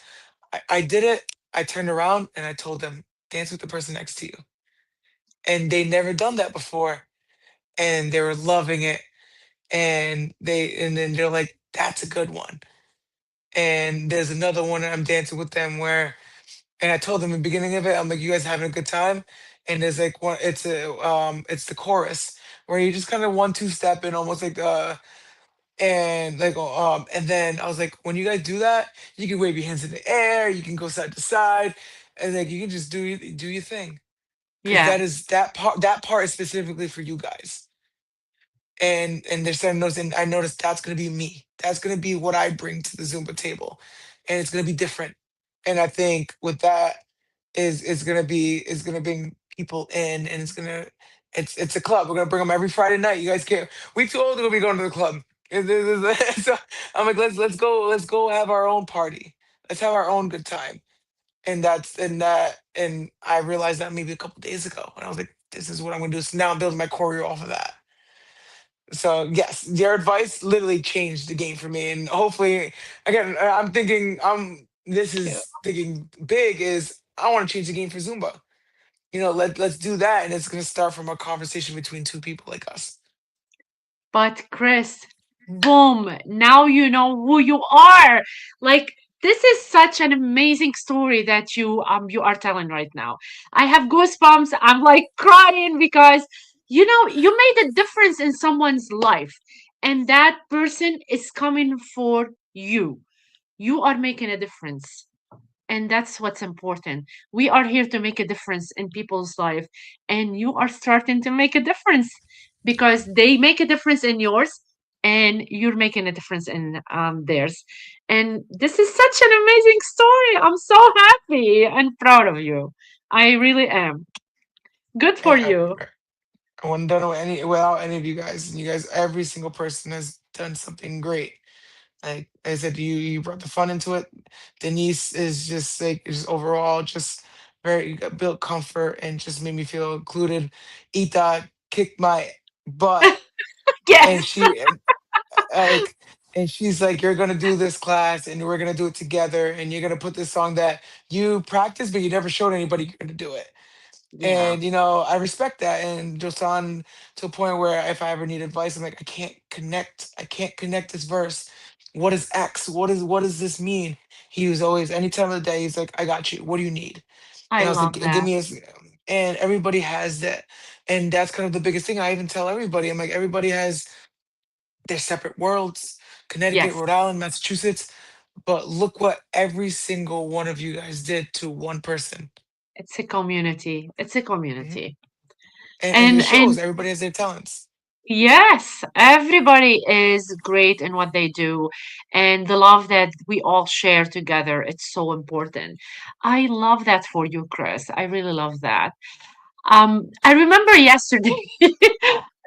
I did it. I turned around and I told them, dance with the person next to you. And they never done that before. And they were loving it. And then they're like, that's a good one. And there's another one that I'm dancing with them where, and I told them in the beginning of it, I'm like, you guys having a good time? And there's like one, it's the chorus where you just kind of 1, 2 step in almost like and then I was like, when you guys do that, you can wave your hands in the air, you can go side to side, and like you can just do your thing. Because Yeah. that part is specifically for you guys. And they're starting to notice, and I noticed that's gonna be me. That's gonna be what I bring to the Zumba table. And it's gonna be different. And I think with that is gonna bring people in and it's a club. We're gonna bring them every Friday night. You guys can't we too old to be going to the club. So I'm like, let's go have our own party. Let's have our own good time. And I realized that maybe a couple days ago and I was like, this is what I'm gonna do. So now I'm building my choreo off of that. So yes, your advice literally changed the game for me, and hopefully, again, I'm thinking, this Cute. is thinking big. Is I want to change the game for Zumba. Let's do that, and it's gonna start from a conversation between two people like us. But Chris, boom, now you know who you are. Like this is such an amazing story that you are telling right now. I have goosebumps. I'm like crying because you made a difference in someone's life and that person is coming for you. You are making a difference. And that's what's important. We are here to make a difference in people's life, and you are starting to make a difference because they make a difference in yours, and you're making a difference in theirs. And this is such an amazing story. I'm so happy and proud of you. I really am. Good for I, you. I wouldn't done it without any of you guys, and you guys, every single person has done something great. Like I said, you brought the fun into it. Denise is just like just overall just very built comfort and just made me feel included. Ita kicked my butt, and Yes, like she's like, you're gonna do this class, and we're gonna do it together, and you're gonna put this song that you practice, but you never showed anybody you're gonna do it. yeah, And I respect that. And just on to a point where if I ever need advice, I'm like, I can't connect this verse. What is X? What does this mean? He was always any time of the day, he's like, I got you. What do you need? I And I was like, love Give that. me a and everybody has that. And that's kind of the biggest thing. I even tell everybody, I'm like, everybody has their separate worlds. Connecticut, Yes, Rhode Island, Massachusetts. but look what every single one of you guys did to one person. It's a community. It's a Mhm. community. And it And shows everybody has their talents. yes, everybody is great in what they do, and the love that we all share together, it's so important. I love that for you, Chris. I really love that. I remember yesterday.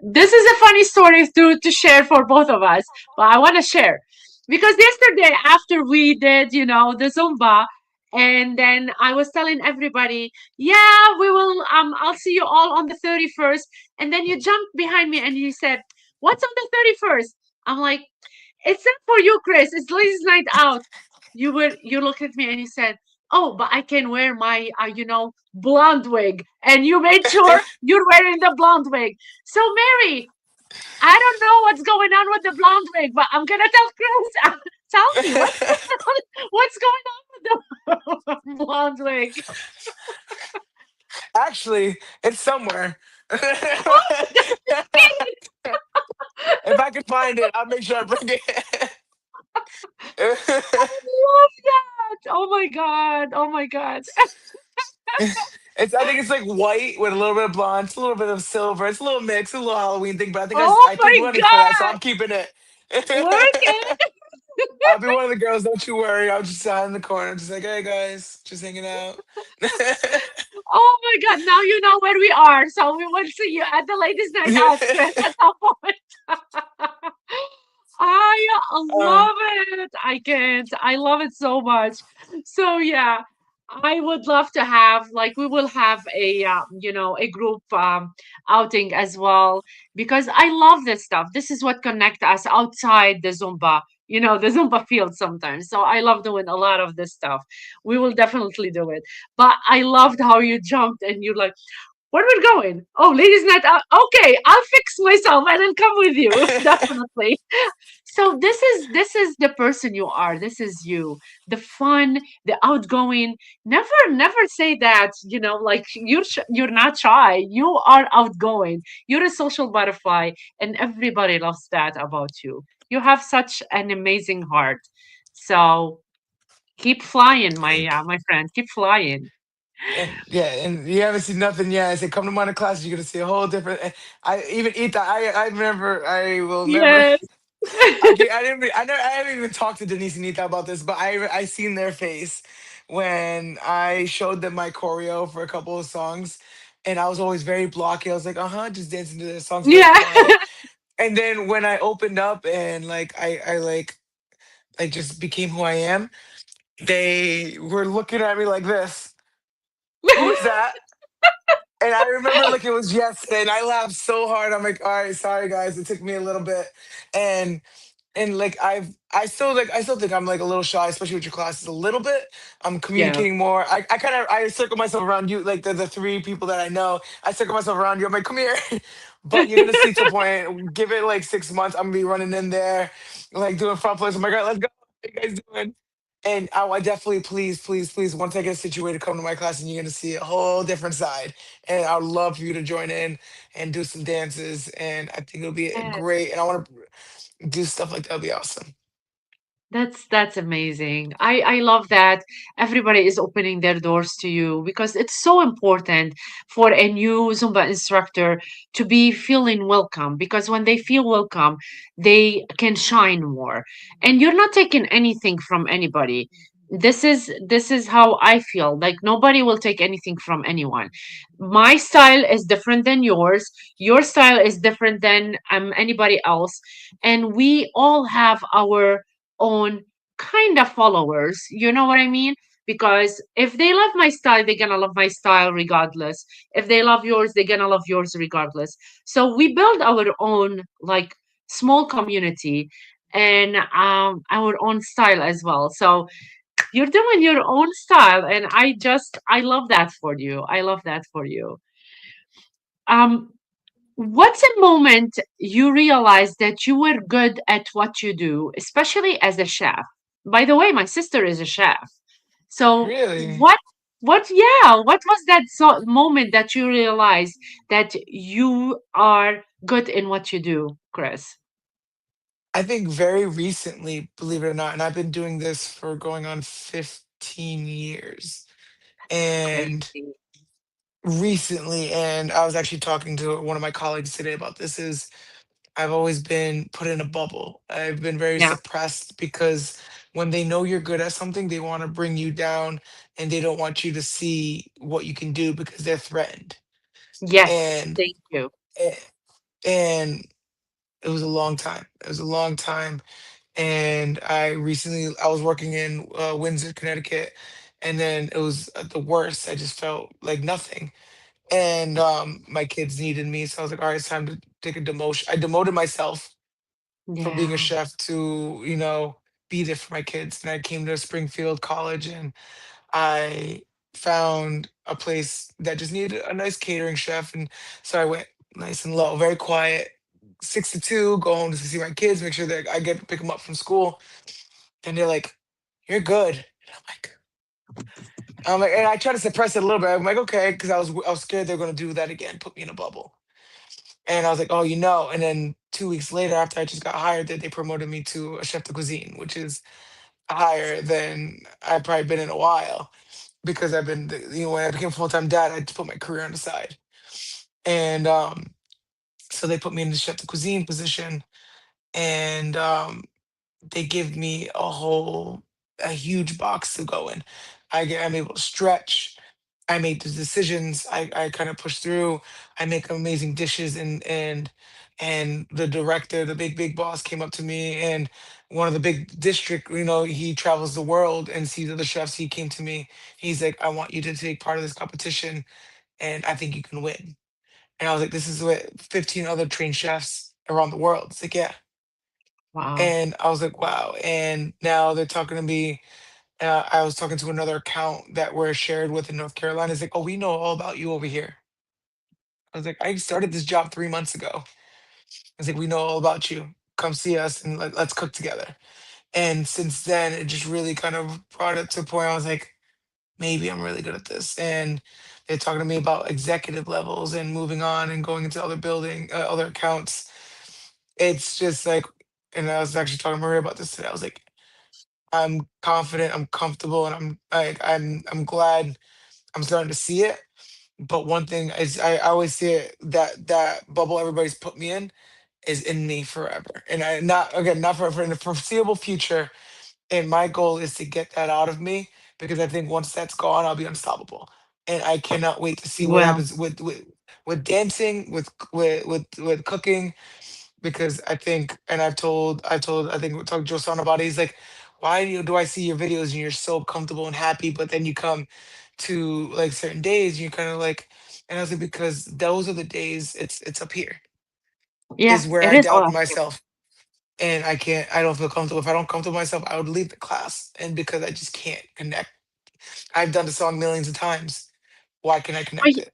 This is a funny story to share for both of us, but I want to share because yesterday after we did, the Zumba, and then I was telling everybody, yeah, we will. I'll see you all on the 31st, and then you jumped behind me and you said, "What's on the 31st?" I'm like, "It's not for you, Chris. It's ladies' night out." You looked at me and you said, "Oh, but I can wear my blonde wig," and you made sure you're wearing the blonde wig. So, Mary, I don't know what's going on with the blonde wig, but I'm gonna tell Chris. Tell me what's going on. What's going on with the blonde wig? Actually, it's somewhere. Oh, If I can find it, I'll make sure I bring it. I love that. Oh my god. Oh my god. I think it's like white with a little bit of blonde, it's a little bit of silver. It's a little mix, a little Halloween thing. But I think Oh I paid my money for that, so god. I'm keeping it. Work it. I'll be one of the girls. Don't you worry. I'll just sit in the corner, just like, hey guys, just hanging out. Oh my god. Now you know where we are. So we will see you at the ladies' night out, Chris, at some point. I uh, love it. I can't. I love it so much. So yeah, I would love to have like we will have a group outing as well because I love this stuff. This is what connect us outside the Zumba. The Zumba field sometimes. So I love doing a lot of this stuff. We will definitely do it. But I loved how you jumped and you're like, where are we going? Oh, ladies' night out. Okay, I'll fix myself and then come with you. Definitely. So this is the person you are. This is you. The fun, the outgoing. Never say that, like you're not shy. You are outgoing. You're a social butterfly and everybody loves that about you. You have such an amazing heart. So keep flying, my friend. Keep flying. and you haven't seen nothing yet. I said, come to minor classes, you're gonna see a whole different. I even eat that. I remember. I will never. Yes. I didn't. I haven't even talked to Denise and Nita about this, but I seen their face when I showed them my choreo for a couple of songs, and I was always very blocky. I was like, just dancing to their songs, very Yeah. quiet. And then when I opened up and like I like just became who I am, they were looking at me like this. Who is that? And I remember like it was yesterday, and I laughed so hard. I'm like, all right, sorry guys, it took me a little bit, and like I still think I'm like a little shy, especially with your classes a little bit. I'm Yeah. communicating more. I kind of I circle myself around you, like the three people that I know. I circle myself around you. I'm like, come here. But you're gonna see to a point. Give it like 6 months. I'm gonna be running in there, like doing front flips. I'm like, all right, let's go. What you guys doing? And I definitely, please, once I get situated, come to my class, and you're gonna see a whole different side. And I'd love for you to join in and do some dances. And I think it'll be great. And I want to do stuff like that. Would be awesome. That's amazing. I love that everybody is opening their doors to you because it's so important for a new Zumba instructor to be feeling welcome because when they feel welcome, they can shine more. And you're not taking anything from anybody. This is how I feel. Like nobody will take anything from anyone. My style is different than yours. Your style is different than anybody else. And we all have our own kind of followers. You know what I mean? Because if they love my style, they're gonna love my style regardless. If they love yours, they're gonna love yours regardless. So we build our own like small community and our own style as well. So you're doing your own style, and I love that for you. I love that for you. Um, What's a moment you realized that you were good at what you do, especially as a chef? By the way, my sister is a chef. So Really? what was that moment that you realized that you are good in what you do, Chris? I think very recently, believe it or not, and I've been doing this for going on 15 years. And Crazy. recently, and I was actually talking to one of my colleagues today about this, is I've always been put in a bubble. I've been very Yeah. suppressed because when they know you're good at something, they want to bring you down and they don't want you to see what you can do because they're threatened. Yes. And Thank you. eh, and it was a long time. It was a long time. And I was working in Windsor, Connecticut, and then it was the worst. I just felt like nothing. And my kids needed me, so I was like, all right, it's time to take a demotion. I demoted myself from being a Yeah. chef to, be there for my kids. And I came to Springfield College and I found a place that just needed a nice catering chef. And so I went nice and low, very quiet, 6 to 2, go home to see my kids, make sure that I get to pick them up from school. And they're like, you're good. And I'm like, and I try to suppress it a little bit. I'm like, okay, because I was scared they're gonna do that again, put me in a bubble. And I was like, oh, and then 2 weeks later, after I just got hired, they promoted me to a chef de cuisine, which is higher than I've probably been in a while because when I became a full time dad, I had to put my career on the side. And so they put me in the chef de cuisine position. And they give me a huge box to go in. I'm able to stretch. I make the decisions. I kind of push through. I make amazing dishes, and the director, the big boss, came up to me, and one of the big district, he travels the world and sees other chefs. He came to me. He's like, I want you to take part of this competition, and I think you can win. And I was like, this is what 15 other trained chefs around the world. It's like, yeah. Wow. And I was like, wow. And now they're talking to me. I was talking to another account that we're shared with in North Carolina. It's like, oh, we know all about you over here. I was like, I started this job 3 months ago. I was like, we know all about you. Come see us and let's cook together. And since then, it just really kind of brought it to a point. I was like, maybe I'm really good at this. And they're talking to me about executive levels and moving on and going into other accounts. It's just like, and I was actually talking to Maria about this today. I was like, I'm confident, I'm comfortable, and I'm glad I'm starting to see it. But one thing is, I always see it, that bubble everybody's put me in is in me forever, and I not again not for in the foreseeable future. And my goal is to get that out of me because I think once that's gone, I'll be unstoppable. And I cannot wait to see what Well, happens with dancing, with cooking, because I think, and I think we talked to Joe about it. He's like, why do I see your videos and you're so comfortable and happy, but then you come to like certain days and you're kind of like, and I was like, because those are the days it's up here yeah, is where it I is all doubt up here. myself and I don't feel comfortable. If I don't comfortable myself, I would leave the class, and because I just can't connect. I've done the song millions of times. Why can I But connect it?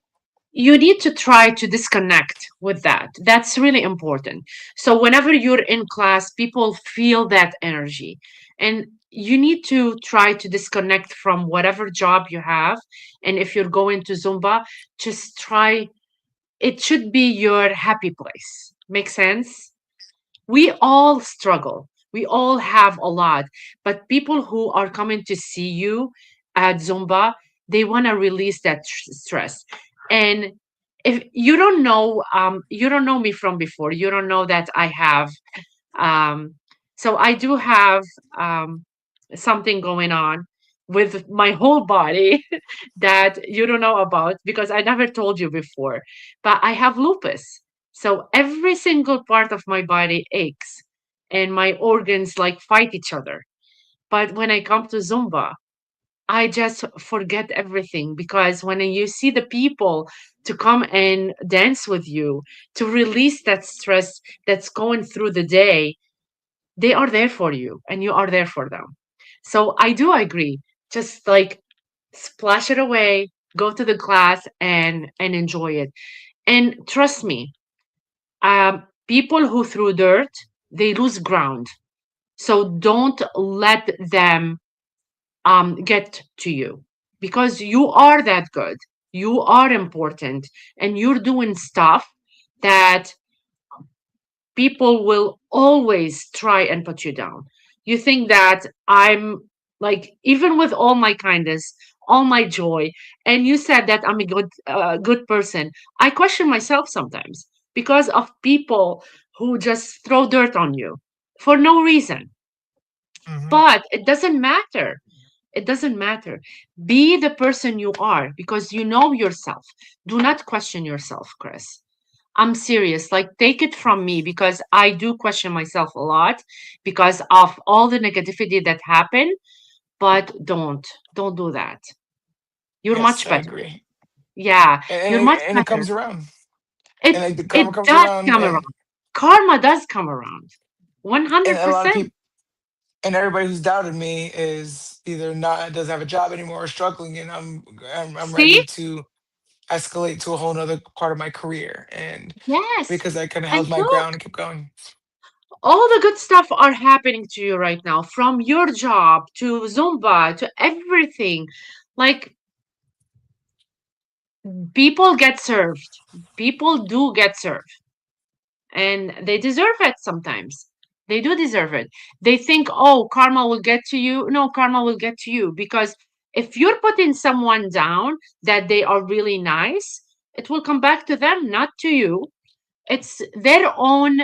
you need to try to disconnect with that. That's really important. So whenever you're in class, people feel that energy. And you need to try to disconnect from whatever job you have. And if you're going to Zumba, just try, it should be your happy place. Make sense? We all struggle. We all have a lot, but people who are coming to see you at Zumba, they want to release that stress. And if you don't know me from before. You don't know that I have um, so I do have um, something going on with my whole body that you don't know about because I never told you before. But I have lupus. So every single part of my body aches and my organs like fight each other. But when I come to Zumba, I just forget everything because when you see the people to come and dance with you, to release that stress that's going through the day, they are there for you and you are there for them. So I do agree. Just like splash it away, go to the class and enjoy it. And trust me, people who threw dirt, they lose ground. So don't let them get to you because you are that good. You are important and you're doing stuff that people will always try and put you down. You think that I'm like, even with all my kindness, all my joy, and you said that I'm a good person. I question myself sometimes because of people who just throw dirt on you for no reason. Hmm. But it doesn't matter. It doesn't matter. Be the person you are because you know yourself. Do not question yourself, Chris. I'm serious. Like, take it from me because I do question myself a lot because of all the negativity that happened. But don't do that. You're Yes, much I better. agree. Yeah, you're much And it better. comes around, and It like the it karma comes does around, come around. Karma does come around. and a lot of 100%. people, and everybody who's doubted me is either not doesn't have a job anymore or struggling, and I'm See? ready to escalate to a whole nother part of my career, and Yes. because I kind of And held my look, ground and kept going. all the good stuff are happening to you right now, from your job to Zumba to everything. Like, people get served. People do get served, and they deserve it sometimes. They do deserve it. They think, oh, karma will get to you. No, karma will get to you because if you're putting someone down that they are really nice, it will come back to them, not to you. It's their own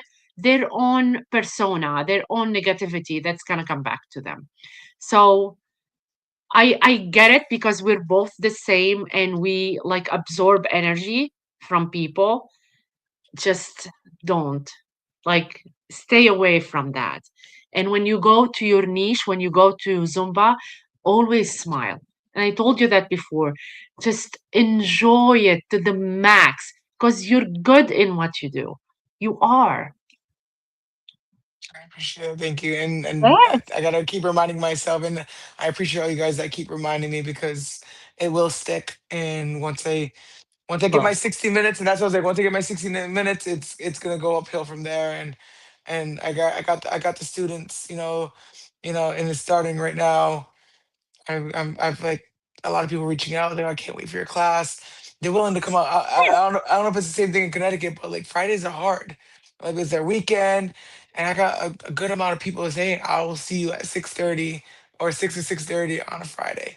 persona, their own negativity that's gonna come back to them. So I get it because we're both the same and we like absorb energy from people. Just don't, like, stay away from that. And when you go to your niche, when you go to Zumba, always smile. And I told you that before. Just enjoy it to the max because you're good in what you do. You are. I appreciate it. Thank you. And Yes. I gotta keep reminding myself, and I appreciate all you guys that keep reminding me because it will stick. And once I get my Well, 60 minutes, and that's what I was like, once I get my 60 minutes, it's gonna go uphill from there. And I got the students, and it's starting right now. I've like a lot of people reaching out. They're like, I can't wait for your class. They're willing to come out. I don't know if it's the same thing in Connecticut, but like Fridays are hard. Like it's their weekend, and I got a good amount of people saying I will see you at 6:30 or 6 or 6:30 on a Friday.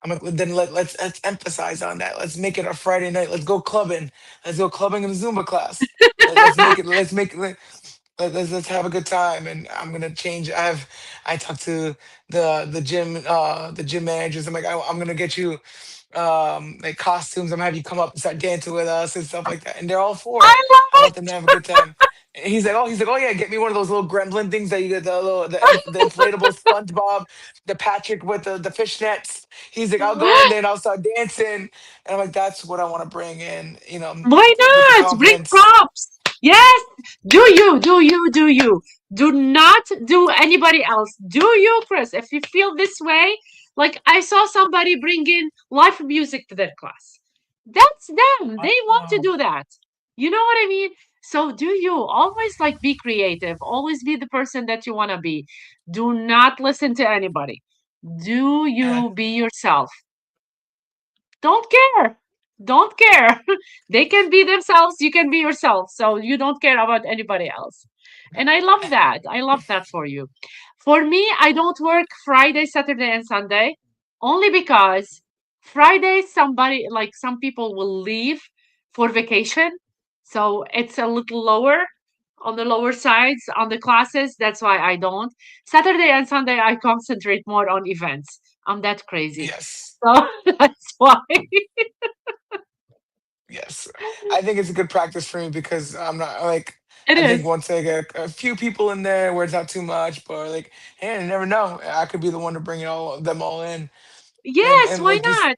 I'm like, well, then let's emphasize on that. Let's make it a Friday night. Let's go clubbing. Let's go clubbing in the Zumba class. Let's make it. Let's make it. Let's have a good time. And I'm gonna change. I talked to the gym managers. I'm like, I'm gonna get you like costumes. I'm gonna have you come up and start dancing with us and stuff like that. And they're all for I it. I love want them to have a good time. And he's like, oh yeah, get me one of those little gremlin things that you get the inflatable SpongeBob, the Patrick with the fishnets. He's like, I'll go in it. there and I'll start dancing. And I'm like, that's what I want to bring in, Why with the not? Bring confidence. props. Yes. Do you, do you, do you. Do not do anybody else. Do you, Chris? If you feel this way, like I saw somebody bring in live music to their class. That's them. They want to Wow. do that. You know what I mean? So do you. Always like be creative. Always be the person that you want to be. Do not listen to anybody. Do Yeah. you be yourself? Don't care. Don't care. They can be themselves, you can be yourself. So you don't care about anybody else. And I love that. I love that for you. For me, I don't work Friday, Saturday, and Sunday only because Friday, somebody, like some people will leave for vacation. So it's a little lower on the lower sides on the classes. That's why I don't. Saturday and Sunday, I concentrate more on events. I'm that crazy. Yes. So that's why. Yes, I think it's a good practice for me because I'm not like It I think is. once I get a few people in there where it's not too much, but like hey, you never know. I could be the one to bring it all them all in, and Yes, and why like you not?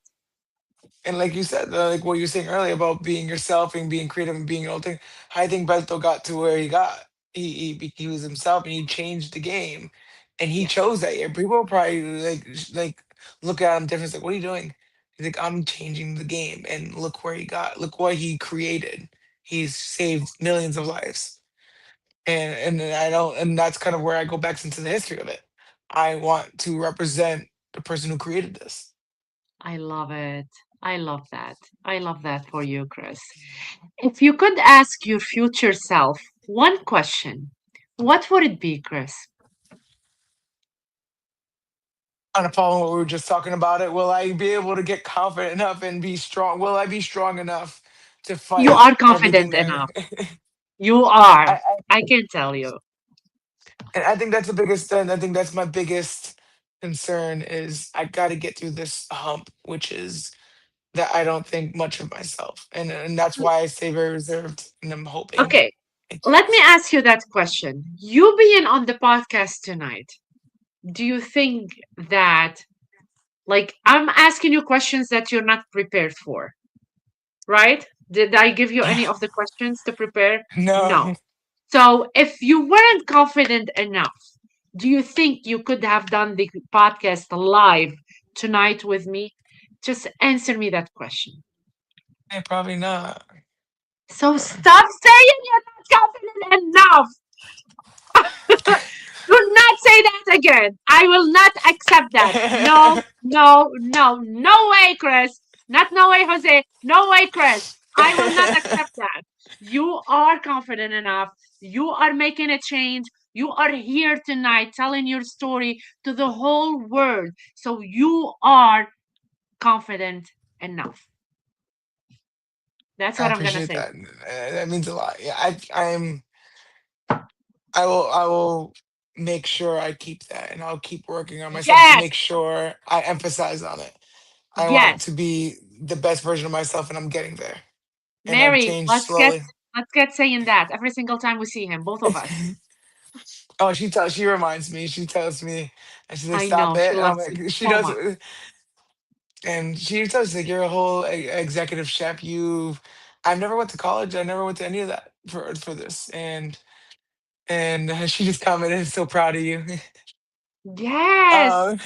and like you said, like what you were saying earlier about being yourself and being creative and being your own thing. I think Beto got to where he got. He was himself and he changed the game, and he Yes, chose that year. People will probably like look at him different. Like, what are you doing? He's like, I'm changing the game, and look where he got. Look what he created. He's saved millions of lives, and I don't, and that's kind of where I go back into the history of it. I want to represent the person who created this. I love it. I love that. I love that for you, Chris. If you could ask your future self One question. What would it be, Chris? Kind of following what we were just talking about it. Will I be able to get confident enough and be strong? Will I be strong enough to You fight are everything confident that enough. You are. I I can tell you. and I think that's the biggest and I think that's my biggest concern is I got to get through this hump, which is that I don't think much of myself. And that's why I stay very reserved and I'm hoping Okay, it let me changes. ask you that question. You being on the podcast tonight, do you think that, like, I'm asking you questions that you're not prepared for, right? Did I give you any of the questions to prepare? No. No, So if you weren't confident enough, do you think you could have done the podcast live tonight with me? Just answer me that question. probably not. So stop saying you're not confident enough. Do not say that again. I will not accept that. No, no, no, no way, Chris. Not no way, Jose. No way, Chris. I will not accept that. You are confident enough. You are making a change. You are here tonight telling your story to the whole world. So you are confident enough. That's I what I'm going to appreciate say. that. That means a lot. Yeah, I will make sure I keep that and I'll keep working on myself to Yes, make sure I emphasize on it. I want yes. to be the best version of myself and I'm getting there. And I've Mary, changed let's slowly. get saying that every single time we see him, both of us. Oh, she reminds me. She tells me and she's like, I stop know she it. And I'm loves you like, she so does much. and she tells me like you're a whole executive chef. I never went to college. I never went to any of that for this. And she just commented, so proud of you. Yes, um,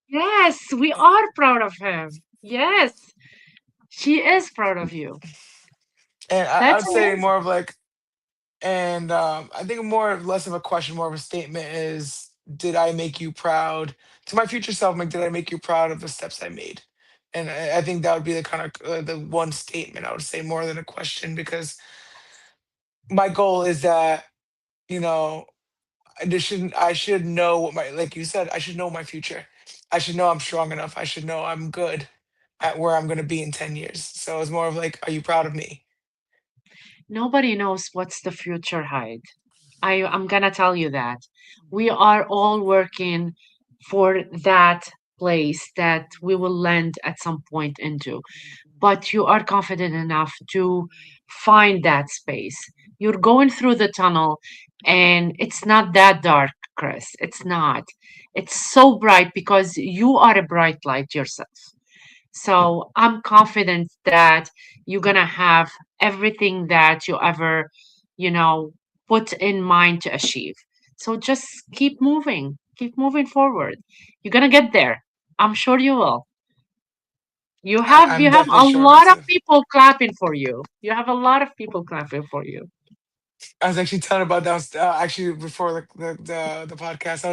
yes, we are proud of him. Yes, she is proud of you. and I That's would say amazing. more of like, and I think more less of a question, more of a statement is, did I make you proud? To my future self, like, did I make you proud of the steps I made? And I think that would be the kind of the one statement I would say more than a question because my goal is that you know I should know what my like you said I should know my future. I should know I'm strong enough. I should know I'm good at where I'm going to be in 10 years. So it's more of like, are you proud of me? Nobody knows what's the future hide. I'm gonna tell you that. We are all working for that place that we will land at some point into. But you are confident enough to find that space. You're going through the tunnel and it's not that dark, Chris. It's not. It's so bright because you are a bright light yourself. So I'm confident that you're going to have everything that you ever, you know, put in mind to achieve. So just keep moving forward. You're going to get there. I'm sure you will. You I'm have definitely a sure of it lot of too. people clapping for you. You have a lot of people clapping for you. I was actually telling about that actually before the podcast. I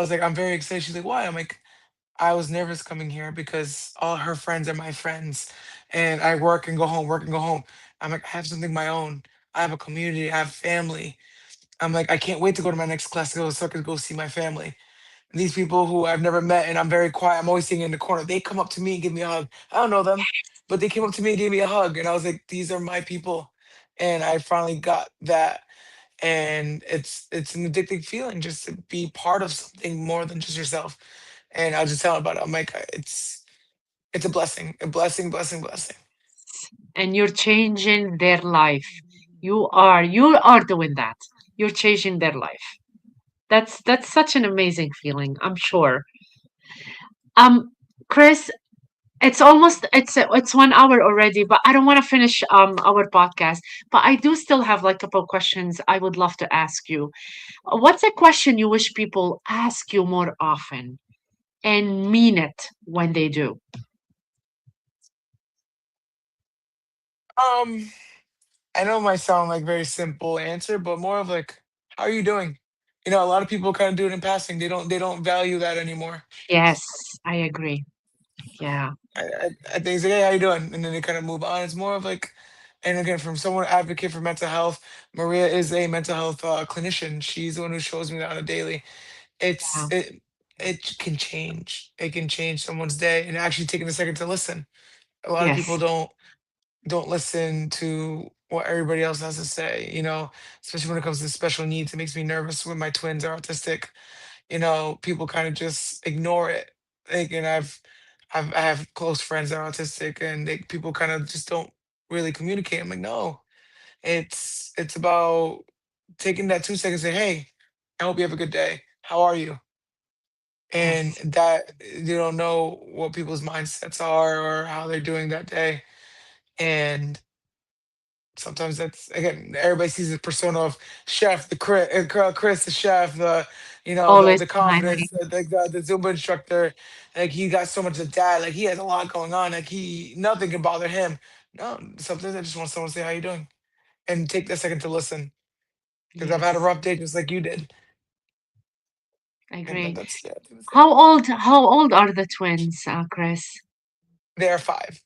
was like, I'm very excited. She's like, why? I'm like, I was nervous coming here because all her friends are my friends, and I work and go home, work and go home. I'm like, I have something of my own. I have a community. I have family. I'm like, I can't wait to go to my next class to go so I could go see my family. These people who I've never met and I'm very quiet. I'm always sitting in the corner. They come up to me and give me a hug. I don't know them, but they came up to me and gave me a hug. And I was like, these are my people. And I finally got that. And it's an addicting feeling just to be part of something more than just yourself. And I was just telling about it. I'm like, it's a blessing, blessing, blessing. And you're changing their life. You are doing that. You're changing their life. That's such an amazing feeling, I'm sure. Um, Chris, it's 1 hour already, but I don't want to finish our podcast. But I do still have like a couple of questions I would love to ask you. What's a question you wish people ask you more often and mean it when they do? Um, I know it might sound like very simple answer, but more of like, how are you doing? A lot of people kind of do it in passing. They don't value that anymore. Yes, I agree. Yeah. I think it's like, hey, how you doing? And then they kind of move on. It's more of like, And again, from someone advocate for mental health, Maria is a mental health clinician. She's the one who shows me that on a daily. It's Yeah. it can change. It can change someone's day, and actually taking a second to listen. A lot of people Yes. don't listen to what everybody else has to say. Especially when it comes to special needs. It makes me nervous when my twins are autistic. People kind of just ignore it. Like, and I have close friends that are autistic, and people kind of just don't really communicate. I'm like, no, it's about taking that 2 seconds. Say, hey, I hope you have a good day. How are you? And Yes. that you don't know what people's mindsets are or how they're doing that day. And sometimes that's, again, everybody sees the persona of chef, Chris the chef, Always the smiling. confidence, the Zumba instructor. Like, he got so much of that. Like, he has a lot going on. Like, he nothing can bother him. No, sometimes I just want someone to say how you doing and take that second to listen, because I've had a Yes. rough day just like you did. I And agree. that's, yeah, I think that's it. How old are the twins, Chris? They are five.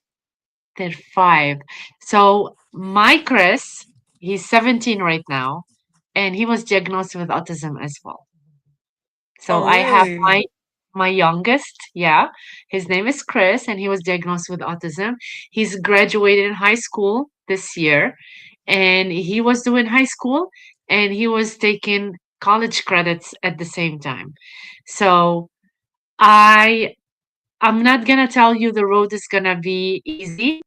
They're 5. So my Chris, he's 17 right now, and he was diagnosed with autism as well. Oh, So I have really? my youngest, yeah. His name is Chris, and he was diagnosed with autism. He's graduated in high school this year, and he was doing high school, and he was taking college credits at the same time. So I I'm not gonna tell you the road is gonna be easy.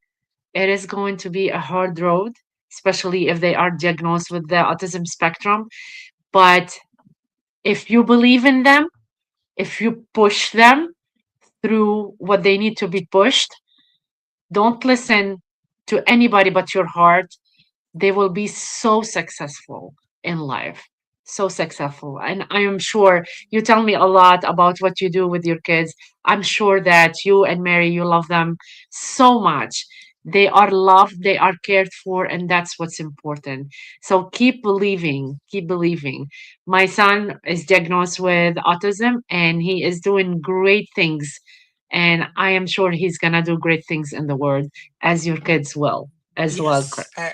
It is going to be a hard road, especially if they are diagnosed with the autism spectrum. But if you believe in them, if you push them through what they need to be pushed, don't listen to anybody but your heart. They will be so successful in life. So successful. And I am sure you tell me a lot about what you do with your kids. I'm sure that you and Mary, you love them so much. They are loved, they are cared for, and that's what's important. So keep believing, keep believing. My son is diagnosed with autism and he is doing great things. And I am sure he's going to do great things in the world, as your kids will as well, Chris. Yes.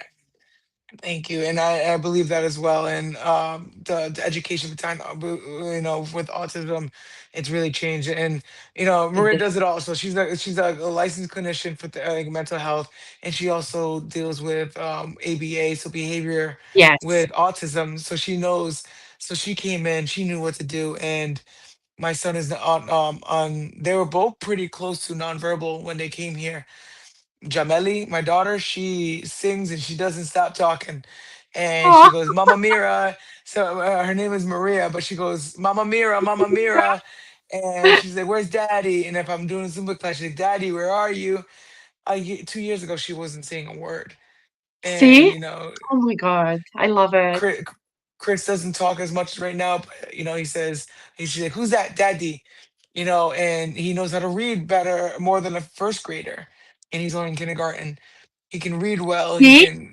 Thank you, and I believe that as well. And the education behind, with autism, it's really changed. And It Maria did. does it also. She's a licensed clinician for mental health, and she also deals with ABA, so behavior Yes. with autism. So she knows. So she came in, she knew what to do, and my son is on. They were both pretty close to nonverbal when they came here. Jameli, my daughter, she sings and she doesn't stop talking. And she Oh, goes, Mama Mira. So her name is Maria, but she goes, Mama Mira, Mama Mira. And she's like, Where's Daddy? And if I'm doing a Zumba class, she's like, Daddy, where are you? 2 years ago, she wasn't saying a word. And, see? Oh my God. I love it. Chris, Chris doesn't talk as much right now, but, he says, she's like, Who's that, Daddy? And he knows how to read better, more than a first grader. And he's only in kindergarten. He can read well. He See? can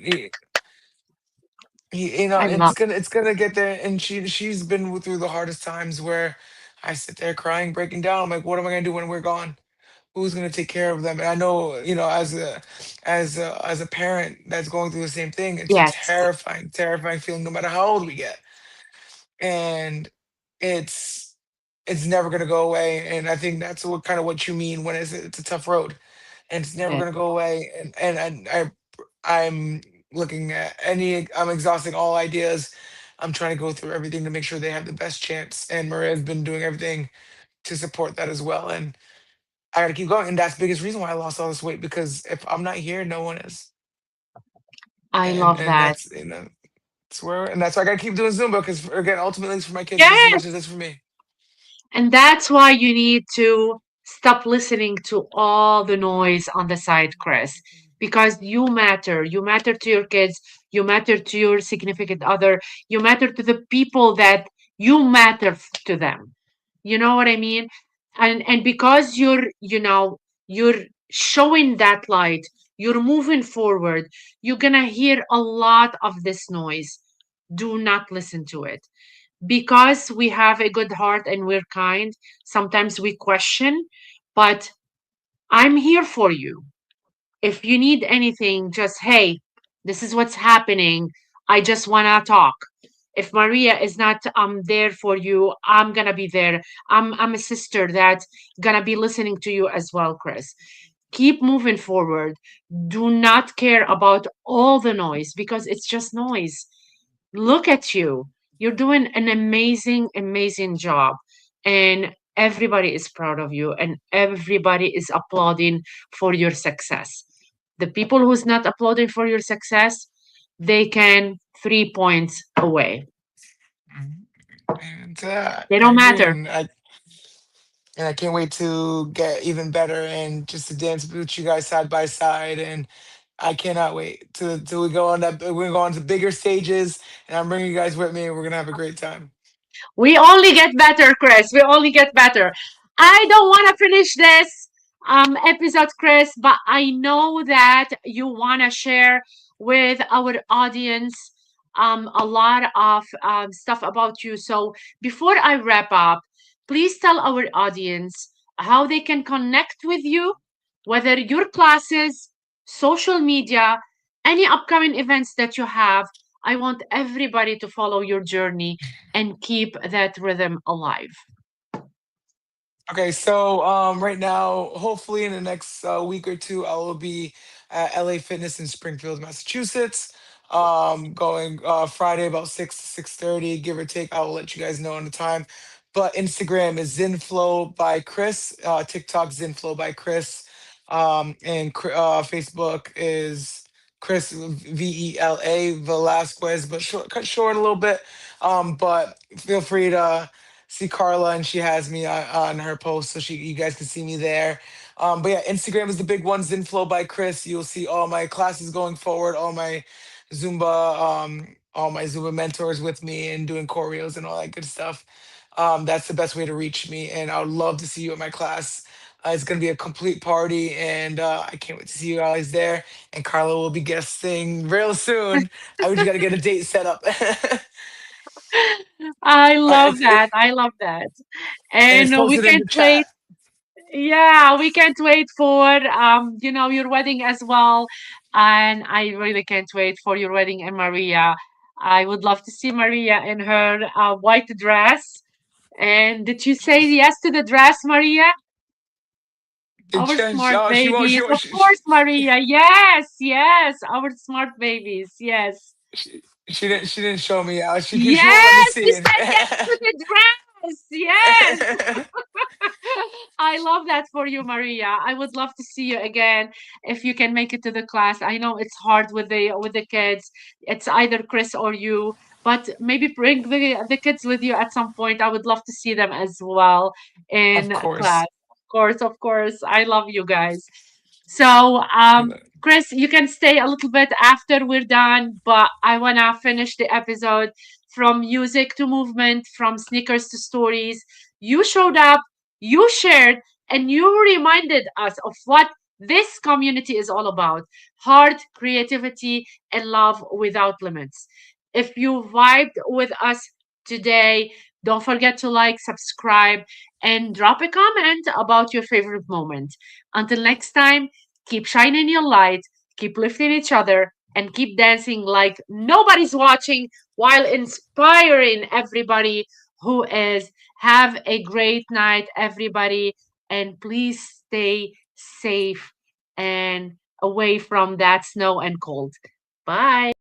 I love it's gonna get there. And she's been through the hardest times where I sit there crying, breaking down. I'm like, what am I gonna do when we're gone? Who's gonna take care of them? And I know, as a parent that's going through the same thing, it's a yes. terrifying, terrifying feeling no matter how old we get. And it's it's never gonna go away. And I think that's what you mean when it's a tough road, and it's never Yeah. gonna go away. I'm looking at I'm exhausting all ideas. I'm trying to go through everything to make sure they have the best chance. And Maria's been doing everything to support that as well. And I gotta keep going. And that's the biggest reason why I lost all this weight, because if I'm not here, no one is. I And love and that. that's why I gotta keep doing Zumba, because again, ultimately it's for my kids just as much Yes. as it's for me. And that's why you need to stop listening to all the noise on the side, Chris, because you matter. You matter to your kids. You matter to your significant other. You matter to the people that you matter to them. You know what I mean? And because you're showing that light, you're moving forward, you're gonna hear a lot of this noise. Do not listen to it because we have a good heart and we're kind. Sometimes we question, but I'm here for you. If you need anything, just hey, This is what's happening. I just want to talk. If Maria is not there for you, I'm gonna be there. I'm a sister that's gonna be listening to you as well, Chris. Keep moving forward. Do not care about all the noise because it's just noise. Look at you. You're doing an amazing, amazing job. And everybody is proud of you and everybody is applauding for your success. The people who's not applauding for your success, they can 3 points away. Mhm. And They I don't agree, matter. and I can't wait to get even better and just to dance with you guys side by side. And I cannot wait till we go on that. We're gonna go on to bigger stages, and I'm bringing you guys with me. And we're gonna have a great time. We only get better, Chris. We only get better. I don't want to finish this episode, Chris, but I know that you want to share with our audience a lot of stuff about you. So before I wrap up, please tell our audience how they can connect with you, whether your classes, social media, any upcoming events that you have. I want everybody to follow your journey and keep that rhythm alive. Okay, so right now, hopefully in the next week or two, I will be at LA Fitness in Springfield, Massachusetts. Going Friday about 6 to 6:30, give or take. I will let you guys know on the time. But Instagram is Zinflow by Chris. TikTok Zinflow by Chris. And Facebook is Chris Vela Velasquez, but cut short a little bit. But feel free to see Carla, and she has me on her post, so you guys can see me there. But yeah, Instagram is the big one. Zinflow by Chris. You'll see all my classes going forward, all my Zumba mentors with me and doing choreos and all that good stuff. That's the best way to reach me, and I would love to see you at my class. It's gonna be a complete party, and I can't wait to see you guys there. And Carla will be guesting real soon. I just got to get a date set up. I love It's that. I love that. and it's And we posted in can't the wait. chat. Yeah, we can't wait for your wedding as well. And I really can't wait for your wedding and Maria. I would love to see Maria in her white dress. And did you say yes to the dress, Maria? Did Our she, smart oh, she won't. babies. Of course, Maria. Yes, yes. Our smart babies. Yes. She didn't show me out. She won't let me Yes, you see said yes to the dress. Yes. it. I love that for you, Maria. I would love to see you again if you can make it to the class. I know it's hard with the kids. It's either Chris or you, but maybe bring the kids with you at some point. I would love to see them as well Of in class. course. Of course, of course. I love you guys. So, Chris, you can stay a little bit after we're done, but I want to finish the episode from music to movement, from sneakers to stories. You showed up, you shared, and you reminded us of what this community is all about: heart, creativity, and love without limits. If you vibed with us today, don't forget to like, subscribe, and drop a comment about your favorite moment. Until next time, keep shining your light, keep lifting each other, and keep dancing like nobody's watching while inspiring everybody who is. Have a great night, everybody, and please stay safe and away from that snow and cold. Bye.